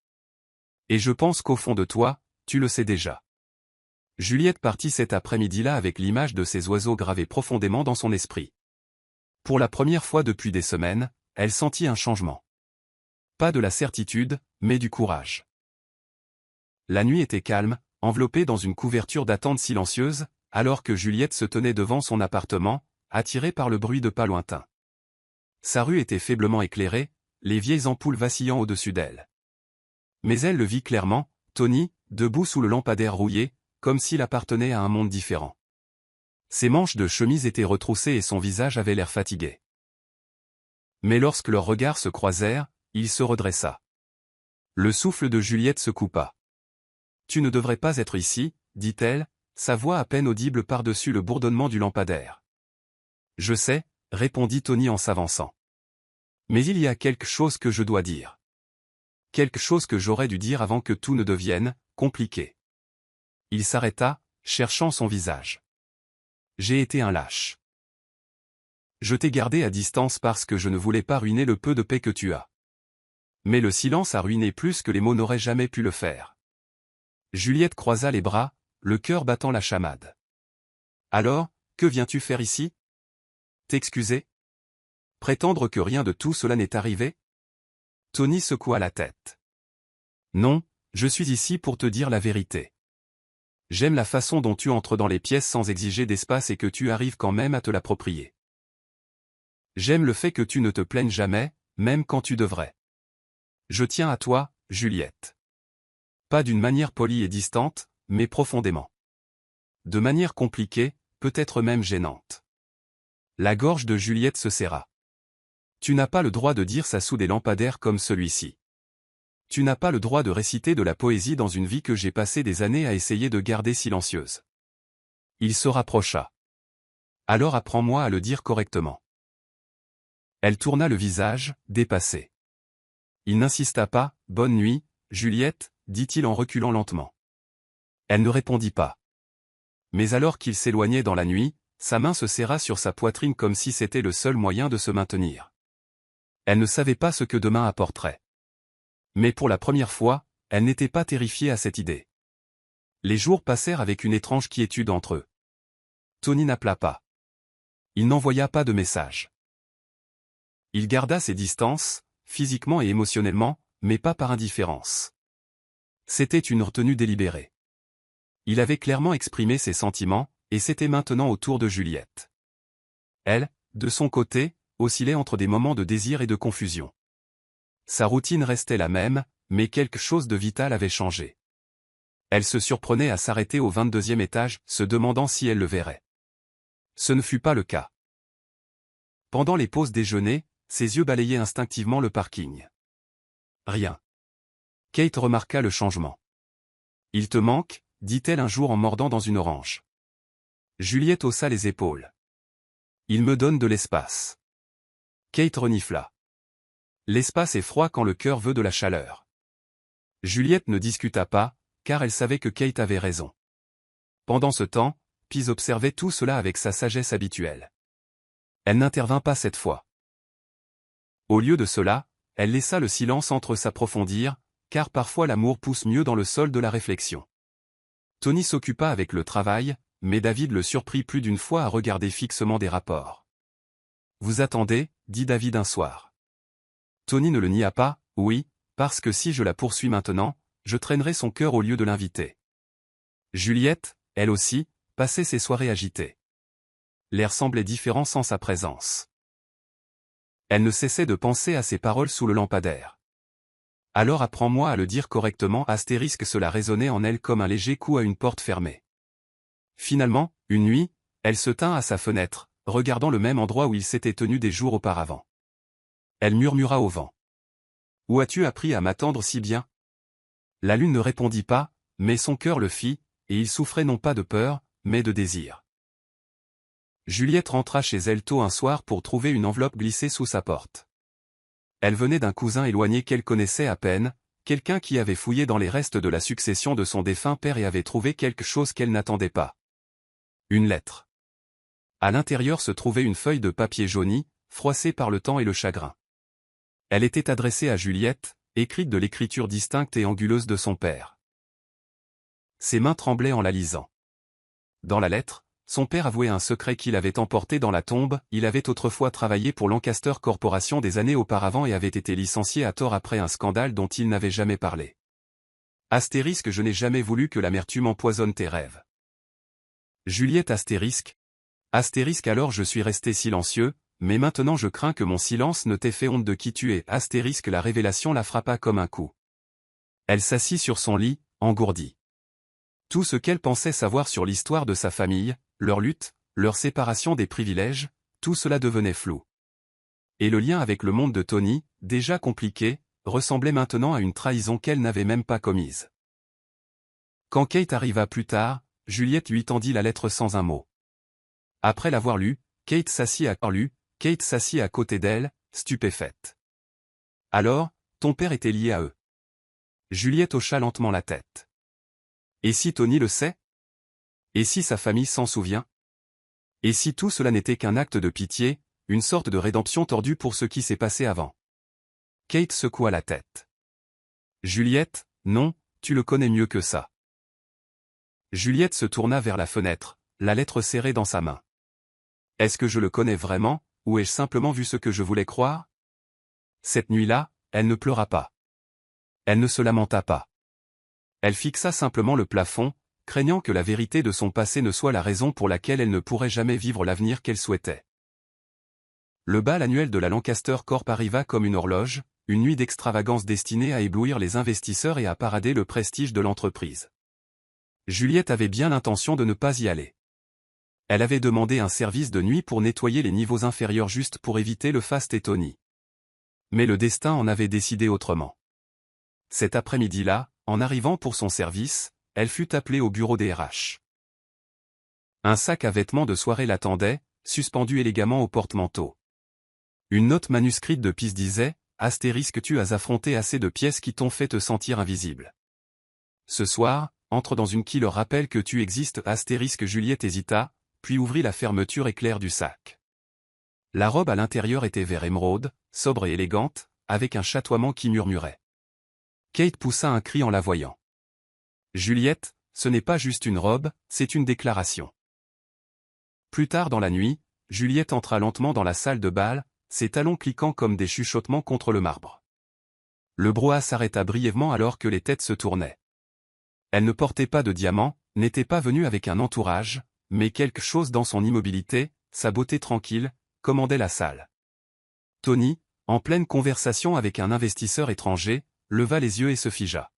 Et je pense qu'au fond de toi, tu le sais déjà. Juliette partit cet après-midi-là avec l'image de ces oiseaux gravée profondément dans son esprit. Pour la première fois depuis des semaines, elle sentit un changement. Pas de la certitude, mais du courage. La nuit était calme, enveloppée dans une couverture d'attente silencieuse, alors que Juliette se tenait devant son appartement, attirée par le bruit de pas lointains. Sa rue était faiblement éclairée, les vieilles ampoules vacillant au-dessus d'elle. Mais elle le vit clairement, Tony, debout sous le lampadaire rouillé, comme s'il appartenait à un monde différent. Ses manches de chemise étaient retroussées et son visage avait l'air fatigué. Mais lorsque leurs regards se croisèrent, il se redressa. Le souffle de Juliette se coupa. « Tu ne devrais pas être ici, dit-elle, sa voix à peine audible par-dessus le bourdonnement du lampadaire. « Je sais, répondit Tony en s'avançant. Mais il y a quelque chose que je dois dire. Quelque chose que j'aurais dû dire avant que tout ne devienne compliqué. » Il s'arrêta, cherchant son visage. « J'ai été un lâche. Je t'ai gardé à distance parce que je ne voulais pas ruiner le peu de paix que tu as. Mais le silence a ruiné plus que les mots n'auraient jamais pu le faire. » Juliette croisa les bras, le cœur battant la chamade. « Alors, que viens-tu faire ici? T'excuser? Prétendre que rien de tout cela n'est arrivé? » Tony secoua la tête. « Non, je suis ici pour te dire la vérité. J'aime la façon dont tu entres dans les pièces sans exiger d'espace et que tu arrives quand même à te l'approprier. J'aime le fait que tu ne te plaignes jamais, même quand tu devrais. Je tiens à toi, Juliette. Pas d'une manière polie et distante, mais profondément. De manière compliquée, peut-être même gênante. » La gorge de Juliette se serra. « Tu n'as pas le droit de dire ça sous des lampadaires comme celui-ci. Tu n'as pas le droit de réciter de la poésie dans une vie que j'ai passé des années à essayer de garder silencieuse. » Il se rapprocha. « Alors apprends-moi à le dire correctement. » Elle tourna le visage, dépassée. Il n'insista pas. « Bonne nuit, Juliette, dit-il en reculant lentement. Elle ne répondit pas. Mais alors qu'il s'éloignait dans la nuit, sa main se serra sur sa poitrine comme si c'était le seul moyen de se maintenir. Elle ne savait pas ce que demain apporterait. Mais pour la première fois, elle n'était pas terrifiée à cette idée. Les jours passèrent avec une étrange quiétude entre eux. Tony n'appela pas. Il n'envoya pas de message. Il garda ses distances, physiquement et émotionnellement, mais pas par indifférence. C'était une retenue délibérée. Il avait clairement exprimé ses sentiments, et c'était maintenant au tour de Juliette. Elle, de son côté, oscillait entre des moments de désir et de confusion. Sa routine restait la même, mais quelque chose de vital avait changé. Elle se surprenait à s'arrêter au 22e étage, se demandant si elle le verrait. Ce ne fut pas le cas. Pendant les pauses déjeuner, ses yeux balayaient instinctivement le parking. Rien. Kate remarqua le changement. « Il te manque ?» dit-elle un jour en mordant dans une orange. Juliette haussa les épaules. « Il me donne de l'espace. » Kate renifla. L'espace est froid quand le cœur veut de la chaleur. Juliette ne discuta pas, car elle savait que Kate avait raison. Pendant ce temps, Pise observait tout cela avec sa sagesse habituelle. Elle n'intervint pas cette fois. Au lieu de cela, elle laissa le silence entre s'approfondir, car parfois l'amour pousse mieux dans le sol de la réflexion. Tony s'occupa avec le travail, mais David le surprit plus d'une fois à regarder fixement des rapports. « Vous attendez ?» dit David un soir. Tony ne le nia pas. « Oui, parce que si je la poursuis maintenant, je traînerai son cœur au lieu de l'inviter. » Juliette, elle aussi, passait ses soirées agitées. L'air semblait différent sans sa présence. Elle ne cessait de penser à ses paroles sous le lampadaire. « Alors apprends-moi à le dire correctement » cela résonnait en elle comme un léger coup à une porte fermée. Finalement, une nuit, elle se tint à sa fenêtre, regardant le même endroit où il s'était tenu des jours auparavant. Elle murmura au vent. « Où as-tu appris à m'attendre si bien ?» La lune ne répondit pas, mais son cœur le fit, et il souffrait non pas de peur, mais de désir. Juliette rentra chez elle tôt un soir pour trouver une enveloppe glissée sous sa porte. Elle venait d'un cousin éloigné qu'elle connaissait à peine, quelqu'un qui avait fouillé dans les restes de la succession de son défunt père et avait trouvé quelque chose qu'elle n'attendait pas. Une lettre. À l'intérieur se trouvait une feuille de papier jauni, froissée par le temps et le chagrin. Elle était adressée à Juliette, écrite de l'écriture distincte et anguleuse de son père. Ses mains tremblaient en la lisant. Dans la lettre, son père avouait un secret qu'il avait emporté dans la tombe. Il avait autrefois travaillé pour Lancaster Corporation des années auparavant et avait été licencié à tort après un scandale dont il n'avait jamais parlé. Astérisque, je n'ai jamais voulu que l'amertume empoisonne tes rêves. Juliette astérisque. Astérisque, alors je suis resté silencieux, mais maintenant je crains que mon silence ne t'ait fait honte de qui tu es. Astérisque, la révélation la frappa comme un coup. Elle s'assit sur son lit, engourdie. Tout ce qu'elle pensait savoir sur l'histoire de sa famille, leur lutte, leur séparation des privilèges, tout cela devenait flou. Et le lien avec le monde de Tony, déjà compliqué, ressemblait maintenant à une trahison qu'elle n'avait même pas commise. Quand Kate arriva plus tard, Juliette lui tendit la lettre sans un mot. Après l'avoir lue, Kate s'assit à côté d'elle, stupéfaite. Alors, ton père était lié à eux. Juliette hocha lentement la tête. Et si Tony le sait? Et si sa famille s'en souvient? Et si tout cela n'était qu'un acte de pitié, une sorte de rédemption tordue pour ce qui s'est passé avant? Kate secoua la tête. Juliette, non, tu le connais mieux que ça. Juliette se tourna vers la fenêtre, la lettre serrée dans sa main. Est-ce que je le connais vraiment, ou ai-je simplement vu ce que je voulais croire? Cette nuit-là, elle ne pleura pas. Elle ne se lamenta pas. Elle fixa simplement le plafond, craignant que la vérité de son passé ne soit la raison pour laquelle elle ne pourrait jamais vivre l'avenir qu'elle souhaitait. Le bal annuel de la Lancaster Corp arriva comme une horloge, une nuit d'extravagance destinée à éblouir les investisseurs et à parader le prestige de l'entreprise. Juliette avait bien l'intention de ne pas y aller. Elle avait demandé un service de nuit pour nettoyer les niveaux inférieurs juste pour éviter le faste et Tony. Mais le destin en avait décidé autrement. Cet après-midi-là, en arrivant pour son service, elle fut appelée au bureau des RH. Un sac à vêtements de soirée l'attendait, suspendu élégamment au porte-manteau. Une note manuscrite de Peace disait « Astérisque, tu as affronté assez de pièces qui t'ont fait te sentir invisible. Ce soir, entre dans une qui leur rappelle que tu existes. » Astérisque. Juliette hésita, puis ouvrit la fermeture éclair du sac. La robe à l'intérieur était vert émeraude, sobre et élégante, avec un chatoiement qui murmurait. Kate poussa un cri en la voyant. Juliette, ce n'est pas juste une robe, c'est une déclaration. Plus tard dans la nuit, Juliette entra lentement dans la salle de bal, ses talons cliquant comme des chuchotements contre le marbre. Le brouhaha s'arrêta brièvement alors que les têtes se tournaient. Elle ne portait pas de diamants, n'était pas venue avec un entourage, mais quelque chose dans son immobilité, sa beauté tranquille, commandait la salle. Tony, en pleine conversation avec un investisseur étranger, leva les yeux et se figea.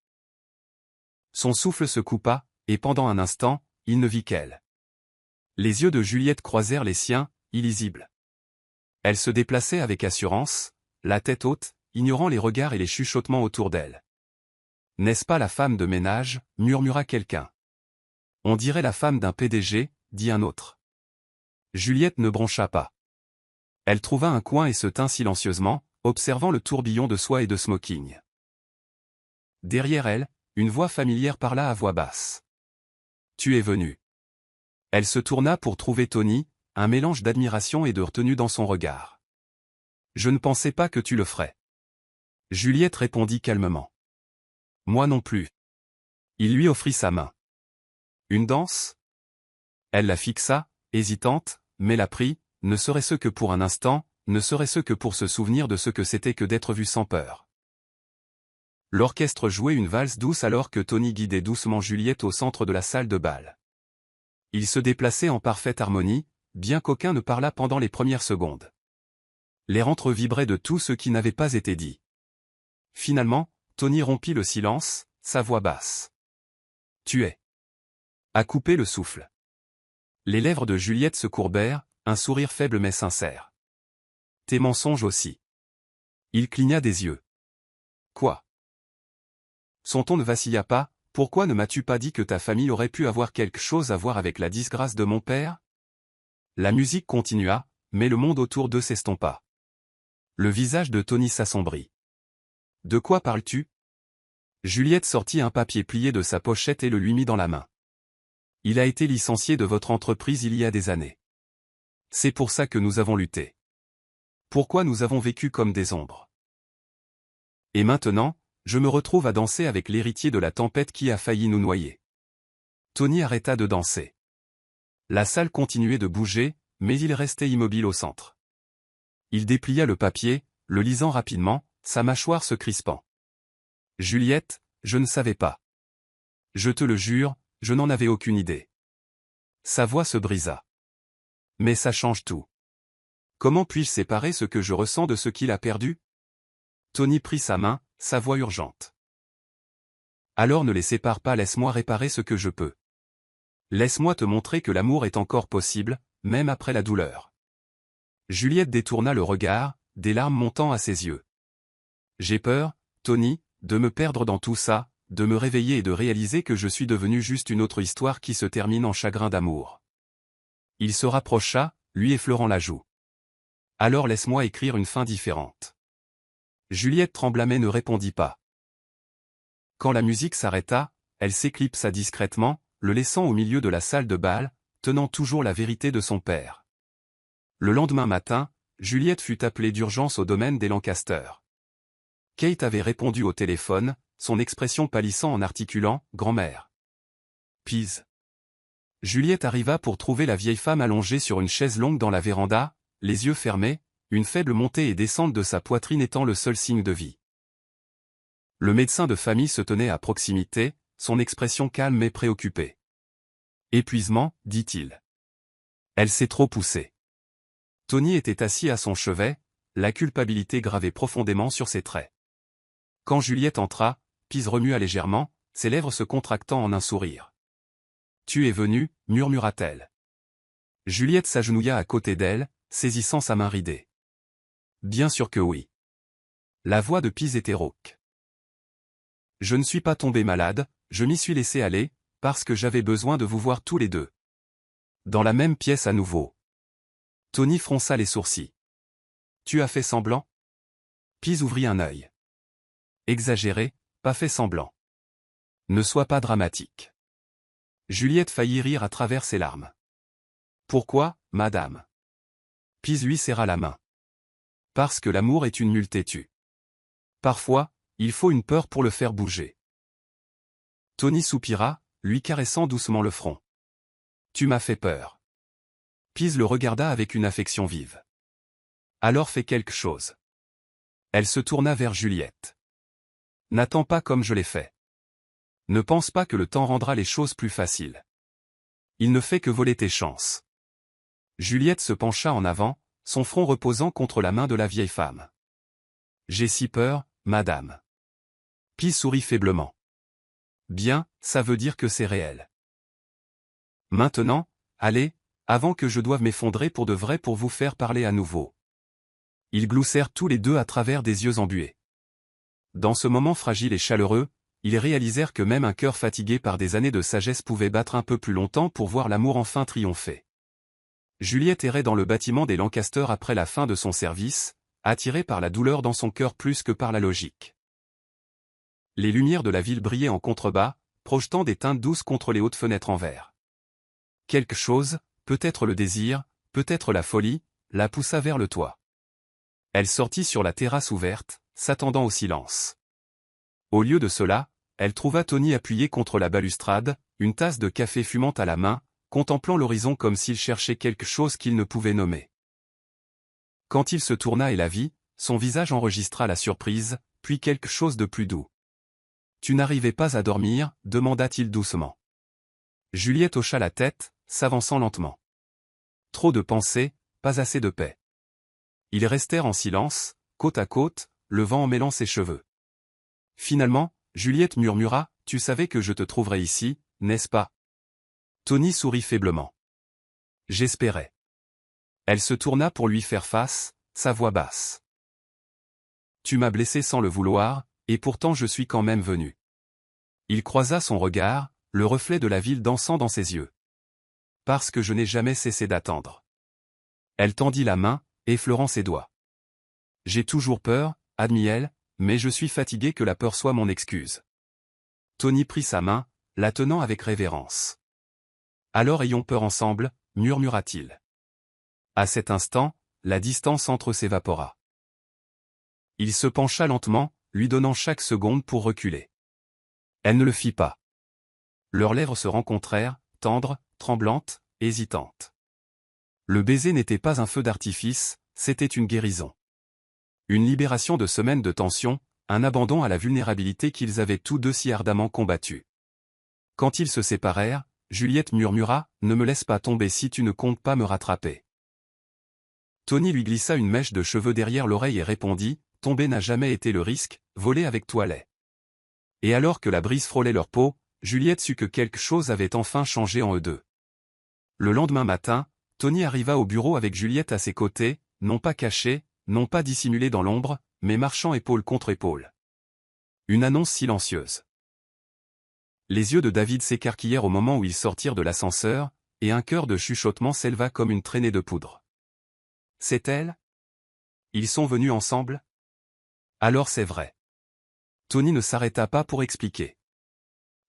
Son souffle se coupa, et pendant un instant, il ne vit qu'elle. Les yeux de Juliette croisèrent les siens, illisibles. Elle se déplaçait avec assurance, la tête haute, ignorant les regards et les chuchotements autour d'elle. « N'est-ce pas la femme de ménage ?» murmura quelqu'un. « On dirait la femme d'un PDG », dit un autre. Juliette ne broncha pas. Elle trouva un coin et se tint silencieusement, observant le tourbillon de soie et de smoking. Derrière elle, une voix familière parla à voix basse. « Tu es venu. » Elle se tourna pour trouver Tony, un mélange d'admiration et de retenue dans son regard. « Je ne pensais pas que tu le ferais. » Juliette répondit calmement. « Moi non plus. » Il lui offrit sa main. « Une danse ?» Elle la fixa, hésitante, mais la prit, ne serait-ce que pour un instant, ne serait-ce que pour se souvenir de ce que c'était que d'être vue sans peur. L'orchestre jouait une valse douce alors que Tony guidait doucement Juliette au centre de la salle de bal. Il se déplaçait en parfaite harmonie, bien qu'aucun ne parlât pendant les premières secondes. L'air entre vibrait de tout ce qui n'avait pas été dit. Finalement, Tony rompit le silence, sa voix basse. « Tu es. » A coupé le souffle. Les lèvres de Juliette se courbèrent, un sourire faible mais sincère. « Tes mensonges aussi. » Il cligna des yeux. « Quoi ? » Son ton ne vacilla pas. « Pourquoi ne m'as-tu pas dit que ta famille aurait pu avoir quelque chose à voir avec la disgrâce de mon père ? La musique continua, mais le monde autour d'eux s'estompa. Le visage de Tony s'assombrit. « De quoi parles-tu » Juliette sortit un papier plié de sa pochette et le lui mit dans la main. « Il a été licencié de votre entreprise il y a des années. C'est pour ça que nous avons lutté. Pourquoi nous avons vécu comme des ombres. Et maintenant, je me retrouve à danser avec l'héritier de la tempête qui a failli nous noyer. » Tony arrêta de danser. La salle continuait de bouger, mais il restait immobile au centre. Il déplia le papier, le lisant rapidement, sa mâchoire se crispant. « Juliette, je ne savais pas. Je te le jure, je n'en avais aucune idée. » Sa voix se brisa. « Mais ça change tout. Comment puis-je séparer ce que je ressens de ce qu'il a perdu ?» Tony prit sa main, sa voix urgente. « Alors ne les sépare pas, laisse-moi réparer ce que je peux. Laisse-moi te montrer que l'amour est encore possible, même après la douleur. » Juliette détourna le regard, des larmes montant à ses yeux. « J'ai peur, Tony, de me perdre dans tout ça, de me réveiller et de réaliser que je suis devenu juste une autre histoire qui se termine en chagrin d'amour. » Il se rapprocha, lui effleurant la joue. « Alors laisse-moi écrire une fin différente. » Juliette trembla mais ne répondit pas. Quand la musique s'arrêta, elle s'éclipsa discrètement, le laissant au milieu de la salle de bal, tenant toujours la vérité de son père. Le lendemain matin, Juliette fut appelée d'urgence au domaine des Lancaster. Kate avait répondu au téléphone, son expression pâlissant en articulant « Grand-mère. » Pise. Juliette arriva pour trouver la vieille femme allongée sur une chaise longue dans la véranda, les yeux fermés, une faible montée et descente de sa poitrine étant le seul signe de vie. Le médecin de famille se tenait à proximité, son expression calme et préoccupée. « Épuisement, dit-il. Elle s'est trop poussée. » Tony était assis à son chevet, la culpabilité gravée profondément sur ses traits. Quand Juliette entra, Pise remua légèrement, ses lèvres se contractant en un sourire. « Tu es venu, murmura-t-elle. Juliette s'agenouilla à côté d'elle, saisissant sa main ridée. « Bien sûr que oui. » La voix de Pise était rauque. « Je ne suis pas tombé malade, je m'y suis laissé aller, parce que j'avais besoin de vous voir tous les deux. » Dans la même pièce à nouveau. Tony fronça les sourcils. « Tu as fait semblant » Pise ouvrit un œil. « Exagéré, pas fait semblant. Ne sois pas dramatique. » Juliette faillit rire à travers ses larmes. « Pourquoi, madame ?» Pise lui serra la main. « Parce que l'amour est une multitude. Parfois, il faut une peur pour le faire bouger. » Tony soupira, lui caressant doucement le front. « Tu m'as fait peur. » Pise le regarda avec une affection vive. « Alors fais quelque chose. » Elle se tourna vers Juliette. « N'attends pas comme je l'ai fait. Ne pense pas que le temps rendra les choses plus faciles. Il ne fait que voler tes chances. » Juliette se pencha en avant, son front reposant contre la main de la vieille femme. « J'ai si peur, madame. » Pise sourit faiblement. « Bien, ça veut dire que c'est réel. Maintenant, allez, avant que je doive m'effondrer pour de vrai pour vous faire parler à nouveau. » Ils gloussèrent tous les deux à travers des yeux embués. Dans ce moment fragile et chaleureux, ils réalisèrent que même un cœur fatigué par des années de sagesse pouvait battre un peu plus longtemps pour voir l'amour enfin triompher. Juliette errait dans le bâtiment des Lancaster après la fin de son service, attirée par la douleur dans son cœur plus que par la logique. Les lumières de la ville brillaient en contrebas, projetant des teintes douces contre les hautes fenêtres en verre. Quelque chose, peut-être le désir, peut-être la folie, la poussa vers le toit. Elle sortit sur la terrasse ouverte, s'attendant au silence. Au lieu de cela, elle trouva Tony appuyé contre la balustrade, une tasse de café fumante à la main, contemplant l'horizon comme s'il cherchait quelque chose qu'il ne pouvait nommer. Quand il se tourna et la vit, son visage enregistra la surprise, puis quelque chose de plus doux. « Tu n'arrivais pas à dormir » demanda-t-il doucement. Juliette hocha la tête, s'avançant lentement. Trop de pensées, pas assez de paix. Ils restèrent en silence, côte à côte, le vent emmêlant ses cheveux. Finalement, Juliette murmura, « Tu savais que je te trouverais ici, n'est-ce pas ?» Tony sourit faiblement. « J'espérais. » Elle se tourna pour lui faire face, sa voix basse. « Tu m'as blessé sans le vouloir, et pourtant je suis quand même venu. » Il croisa son regard, le reflet de la ville dansant dans ses yeux. « Parce que je n'ai jamais cessé d'attendre. » Elle tendit la main, effleurant ses doigts. J'ai toujours peur, admit-elle, mais je suis fatigué que la peur soit mon excuse. Tony prit sa main, la tenant avec révérence. Alors ayons peur ensemble, murmura-t-il. À cet instant, la distance entre s'évapora. Il se pencha lentement, lui donnant chaque seconde pour reculer. Elle ne le fit pas. Leurs lèvres se rencontrèrent, tendres, tremblantes, hésitantes. Le baiser n'était pas un feu d'artifice, c'était une guérison. Une libération de semaines de tension, un abandon à la vulnérabilité qu'ils avaient tous deux si ardemment combattu. Quand ils se séparèrent, Juliette murmura « Ne me laisse pas tomber si tu ne comptes pas me rattraper ». Tony lui glissa une mèche de cheveux derrière l'oreille et répondit « Tomber n'a jamais été le risque, voler avec toi l'est ». Et alors que la brise frôlait leur peau, Juliette sut que quelque chose avait enfin changé en eux deux. Le lendemain matin, Tony arriva au bureau avec Juliette à ses côtés, non pas cachée, non pas dissimulée dans l'ombre, mais marchant épaule contre épaule. Une annonce silencieuse. Les yeux de David s'écarquillèrent au moment où ils sortirent de l'ascenseur, et un chœur de chuchotement s'éleva comme une traînée de poudre. C'est elle? Ils sont venus ensemble? Alors c'est vrai. Tony ne s'arrêta pas pour expliquer.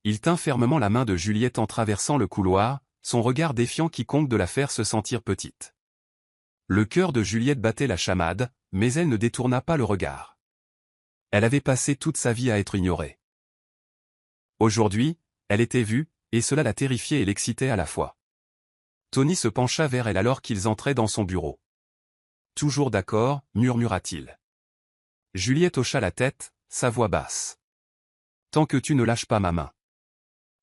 Il tint fermement la main de Juliette en traversant le couloir, son regard défiant quiconque de la faire se sentir petite. Le cœur de Juliette battait la chamade, mais elle ne détourna pas le regard. Elle avait passé toute sa vie à être ignorée. Aujourd'hui, elle était vue, et cela la terrifiait et l'excitait à la fois. Tony se pencha vers elle alors qu'ils entraient dans son bureau. Toujours d'accord, murmura-t-il. Juliette hocha la tête, sa voix basse. Tant que tu ne lâches pas ma main.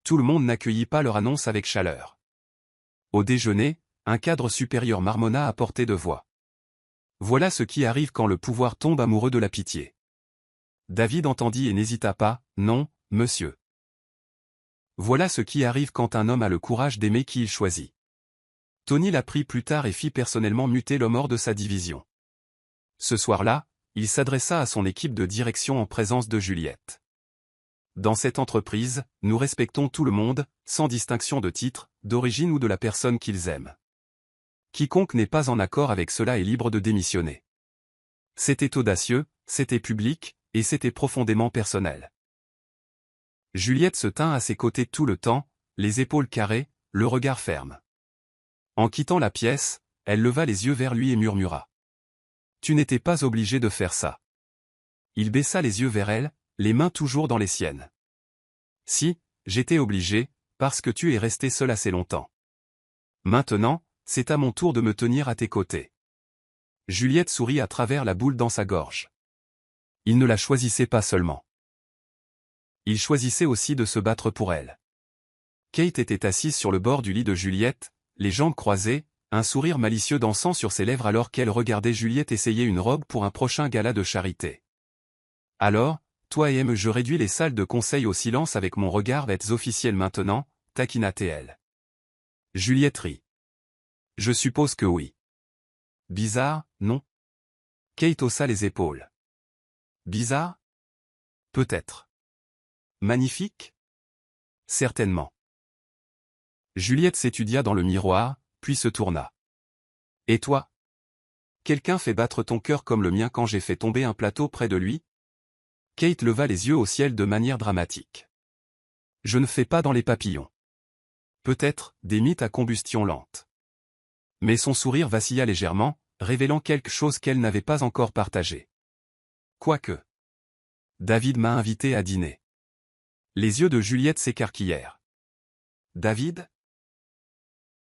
Tout le monde n'accueillit pas leur annonce avec chaleur. Au déjeuner, un cadre supérieur marmonna à portée de voix. Voilà ce qui arrive quand le pouvoir tombe amoureux de la pitié. David entendit et n'hésita pas, non, monsieur. Voilà ce qui arrive quand un homme a le courage d'aimer qui il choisit. Tony l'apprit plus tard et fit personnellement muter l'homme hors de sa division. Ce soir-là, il s'adressa à son équipe de direction en présence de Juliette. Dans cette entreprise, nous respectons tout le monde, sans distinction de titre, d'origine ou de la personne qu'ils aiment. Quiconque n'est pas en accord avec cela est libre de démissionner. C'était audacieux, c'était public, et c'était profondément personnel. Juliette se tint à ses côtés tout le temps, les épaules carrées, le regard ferme. En quittant la pièce, elle leva les yeux vers lui et murmura. « Tu n'étais pas obligé de faire ça. » Il baissa les yeux vers elle, les mains toujours dans les siennes. « Si, j'étais obligé, parce que tu es resté seul assez longtemps. Maintenant, c'est à mon tour de me tenir à tes côtés. » Juliette sourit à travers la boule dans sa gorge. Il ne la choisissait pas seulement. Il choisissait aussi de se battre pour elle. Kate était assise sur le bord du lit de Juliette, les jambes croisées, un sourire malicieux dansant sur ses lèvres alors qu'elle regardait Juliette essayer une robe pour un prochain gala de charité. « Alors, toi et je réduis les salles de conseil au silence avec mon regard, êtes officiel maintenant, taquina-t-elle. Juliette rit. « Je suppose que oui. » Bizarre, non? Kate haussa les épaules. Bizarre? Peut-être. Magnifique? Certainement. Juliette s'étudia dans le miroir, puis se tourna. Et toi? Quelqu'un fait battre ton cœur comme le mien quand j'ai fait tomber un plateau près de lui? Kate leva les yeux au ciel de manière dramatique. Je ne fais pas dans les papillons. Peut-être, des mythes à combustion lente. Mais son sourire vacilla légèrement, révélant quelque chose qu'elle n'avait pas encore partagé. Quoique. David m'a invité à dîner. Les yeux de Juliette s'écarquillèrent. David?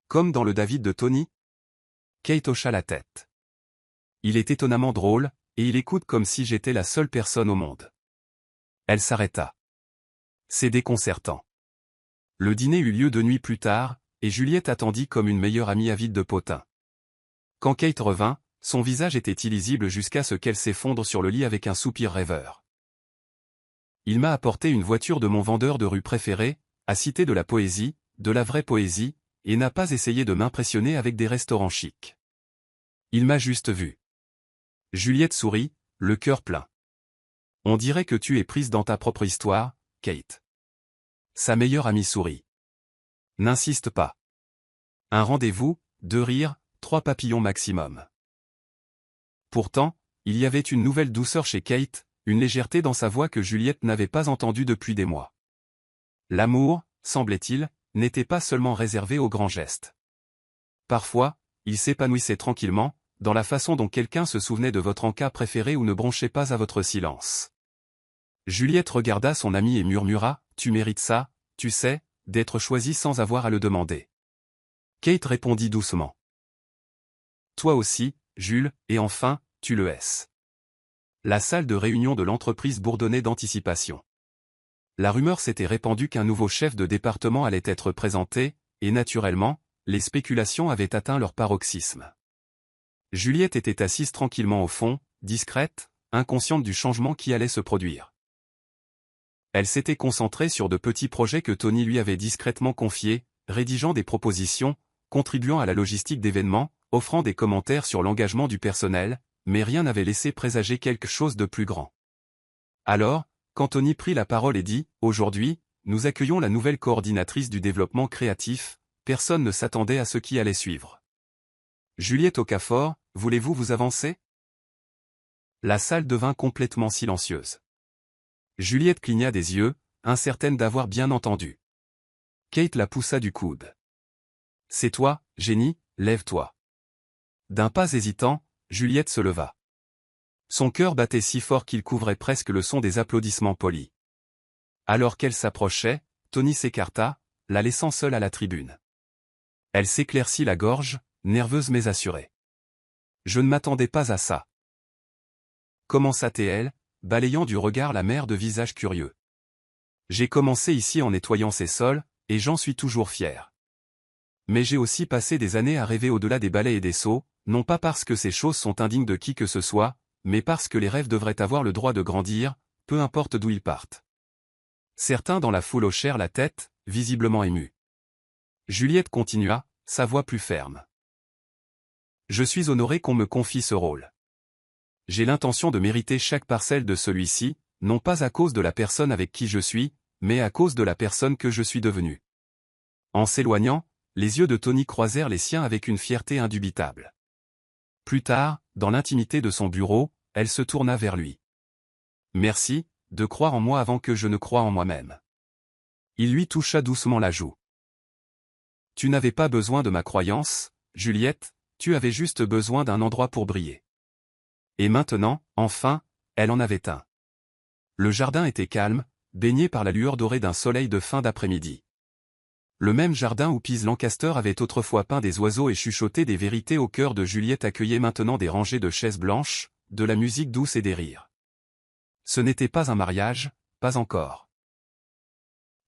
Comme dans le David de Tony? Kate hocha la tête. Il est étonnamment drôle, et il écoute comme si j'étais la seule personne au monde. Elle s'arrêta. C'est déconcertant. Le dîner eut lieu 2 nuits plus tard, et Juliette attendit comme une meilleure amie avide de potin. Quand Kate revint, son visage était illisible jusqu'à ce qu'elle s'effondre sur le lit avec un soupir rêveur. Il m'a apporté une voiture de mon vendeur de rue préféré, a cité de la poésie, de la vraie poésie, et n'a pas essayé de m'impressionner avec des restaurants chics. Il m'a juste vu. Juliette sourit, le cœur plein. On dirait que tu es prise dans ta propre histoire, Kate. Sa meilleure amie sourit. N'insiste pas. Un rendez-vous, 2 rires, 3 papillons maximum. Pourtant, il y avait une nouvelle douceur chez Kate, une légèreté dans sa voix que Juliette n'avait pas entendue depuis des mois. L'amour, semblait-il, n'était pas seulement réservé aux grands gestes. Parfois, il s'épanouissait tranquillement, dans la façon dont quelqu'un se souvenait de votre encas préféré ou ne bronchait pas à votre silence. Juliette regarda son amie et murmura, « Tu mérites ça, tu sais, d'être choisie sans avoir à le demander. » Kate répondit doucement. « Toi aussi, Jules, et enfin, tu le es. » La salle de réunion de l'entreprise bourdonnait d'anticipation. La rumeur s'était répandue qu'un nouveau chef de département allait être présenté, et naturellement, les spéculations avaient atteint leur paroxysme. Juliette était assise tranquillement au fond, discrète, inconsciente du changement qui allait se produire. Elle s'était concentrée sur de petits projets que Tony lui avait discrètement confiés, rédigeant des propositions, contribuant à la logistique d'événements, offrant des commentaires sur l'engagement du personnel, mais rien n'avait laissé présager quelque chose de plus grand. Alors, quand Tony prit la parole et dit « Aujourd'hui, nous accueillons la nouvelle coordinatrice du développement créatif », personne ne s'attendait à ce qui allait suivre. « Juliette Okafor, voulez-vous vous avancer ?» La salle devint complètement silencieuse. Juliette cligna des yeux, incertaine d'avoir bien entendu. Kate la poussa du coude. « C'est toi, génie, lève-toi. » D'un pas hésitant, Juliette se leva. Son cœur battait si fort qu'il couvrait presque le son des applaudissements polis. Alors qu'elle s'approchait, Tony s'écarta, la laissant seule à la tribune. Elle s'éclaircit la gorge, nerveuse mais assurée. « Je ne m'attendais pas à ça. » Commença-t-elle, balayant du regard la mer de visages curieux. « J'ai commencé ici en nettoyant ces sols, et j'en suis toujours fier. Mais j'ai aussi passé des années à rêver au-delà des balais et des seaux, non pas parce que ces choses sont indignes de qui que ce soit, mais parce que les rêves devraient avoir le droit de grandir, peu importe d'où ils partent. » Certains dans la foule hochèrent la tête, visiblement émus. Juliette continua, sa voix plus ferme. « Je suis honorée qu'on me confie ce rôle. J'ai l'intention de mériter chaque parcelle de celui-ci, non pas à cause de la personne avec qui je suis, mais à cause de la personne que je suis devenue. » En s'éloignant, les yeux de Tony croisèrent les siens avec une fierté indubitable. Plus tard, dans l'intimité de son bureau, elle se tourna vers lui. « Merci, de croire en moi avant que je ne croie en moi-même. » Il lui toucha doucement la joue. « Tu n'avais pas besoin de ma croyance, Juliette, tu avais juste besoin d'un endroit pour briller. » Et maintenant, enfin, elle en avait un. Le jardin était calme, baigné par la lueur dorée d'un soleil de fin d'après-midi. Le même jardin où Pise Lancaster avait autrefois peint des oiseaux et chuchoté des vérités au cœur de Juliette accueillait maintenant des rangées de chaises blanches, de la musique douce et des rires. Ce n'était pas un mariage, pas encore.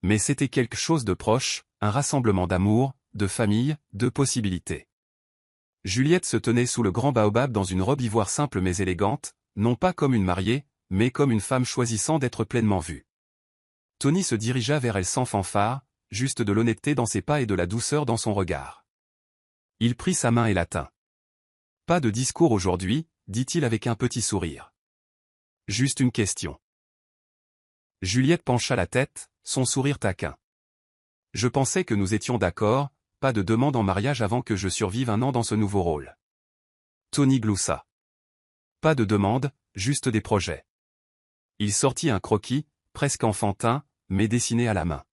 Mais c'était quelque chose de proche, un rassemblement d'amour, de famille, de possibilités. Juliette se tenait sous le grand baobab dans une robe ivoire simple mais élégante, non pas comme une mariée, mais comme une femme choisissant d'être pleinement vue. Tony se dirigea vers elle sans fanfare, juste de l'honnêteté dans ses pas et de la douceur dans son regard. Il prit sa main et la tint. « Pas de discours aujourd'hui, dit-il avec un petit sourire. Juste une question. » Juliette pencha la tête, son sourire taquin. « Je pensais que nous étions d'accord, pas de demande en mariage avant que je survive 1 an dans ce nouveau rôle. » Tony gloussa. « Pas de demande, juste des projets. » Il sortit un croquis, presque enfantin, mais dessiné à la main.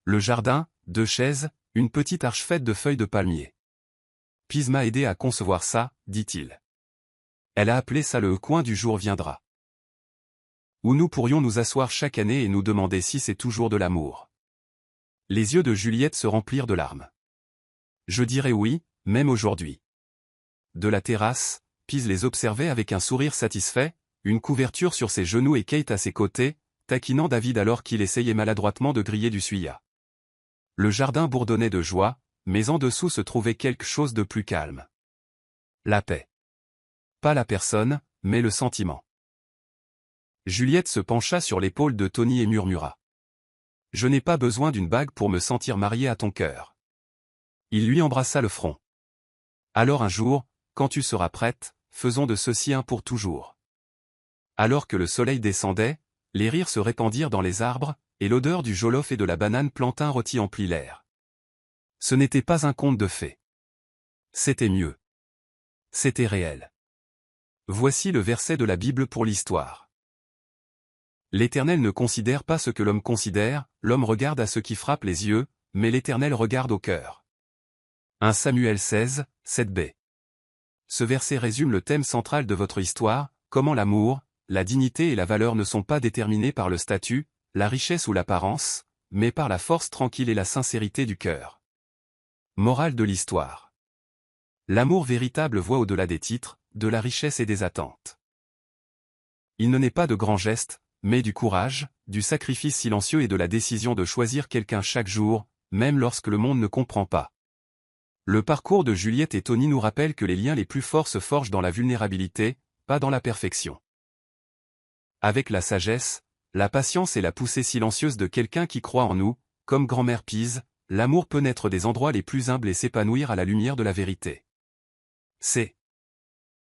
Le jardin, 2 chaises, une petite arche faite de feuilles de palmier. « Pise m'a aidé à concevoir ça, dit-il. Elle a appelé ça le coin du jour viendra. Où nous pourrions nous asseoir chaque année et nous demander si c'est toujours de l'amour. » Les yeux de Juliette se remplirent de larmes. « Je dirais oui, même aujourd'hui. » De la terrasse, Pise les observait avec un sourire satisfait, une couverture sur ses genoux et Kate à ses côtés, taquinant David alors qu'il essayait maladroitement de griller du suya. Le jardin bourdonnait de joie, mais en dessous se trouvait quelque chose de plus calme. La paix. Pas la personne, mais le sentiment. Juliette se pencha sur l'épaule de Tony et murmura. « Je n'ai pas besoin d'une bague pour me sentir mariée à ton cœur. » Il lui embrassa le front. « Alors un jour, quand tu seras prête, faisons de ceci un pour toujours. » Alors que le soleil descendait, les rires se répandirent dans les arbres, et l'odeur du jollof et de la banane plantain rôti emplit l'air. Ce n'était pas un conte de fées. C'était mieux. C'était réel. Voici le verset de la Bible pour l'histoire. L'Éternel ne considère pas ce que l'homme considère, l'homme regarde à ce qui frappe les yeux, mais l'Éternel regarde au cœur. 1 Samuel 16, 7b. Ce verset résume le thème central de votre histoire, comment l'amour, la dignité et la valeur ne sont pas déterminés par le statut, la richesse ou l'apparence, mais par la force tranquille et la sincérité du cœur. Morale de l'histoire. L'amour véritable voit au-delà des titres, de la richesse et des attentes. Il ne naît pas de grands gestes, mais du courage, du sacrifice silencieux et de la décision de choisir quelqu'un chaque jour, même lorsque le monde ne comprend pas. Le parcours de Juliette et Tony nous rappelle que les liens les plus forts se forgent dans la vulnérabilité, pas dans la perfection. Avec la sagesse, la patience et la poussée silencieuse de quelqu'un qui croit en nous, comme grand-mère Pise, l'amour peut naître des endroits les plus humbles et s'épanouir à la lumière de la vérité. C'est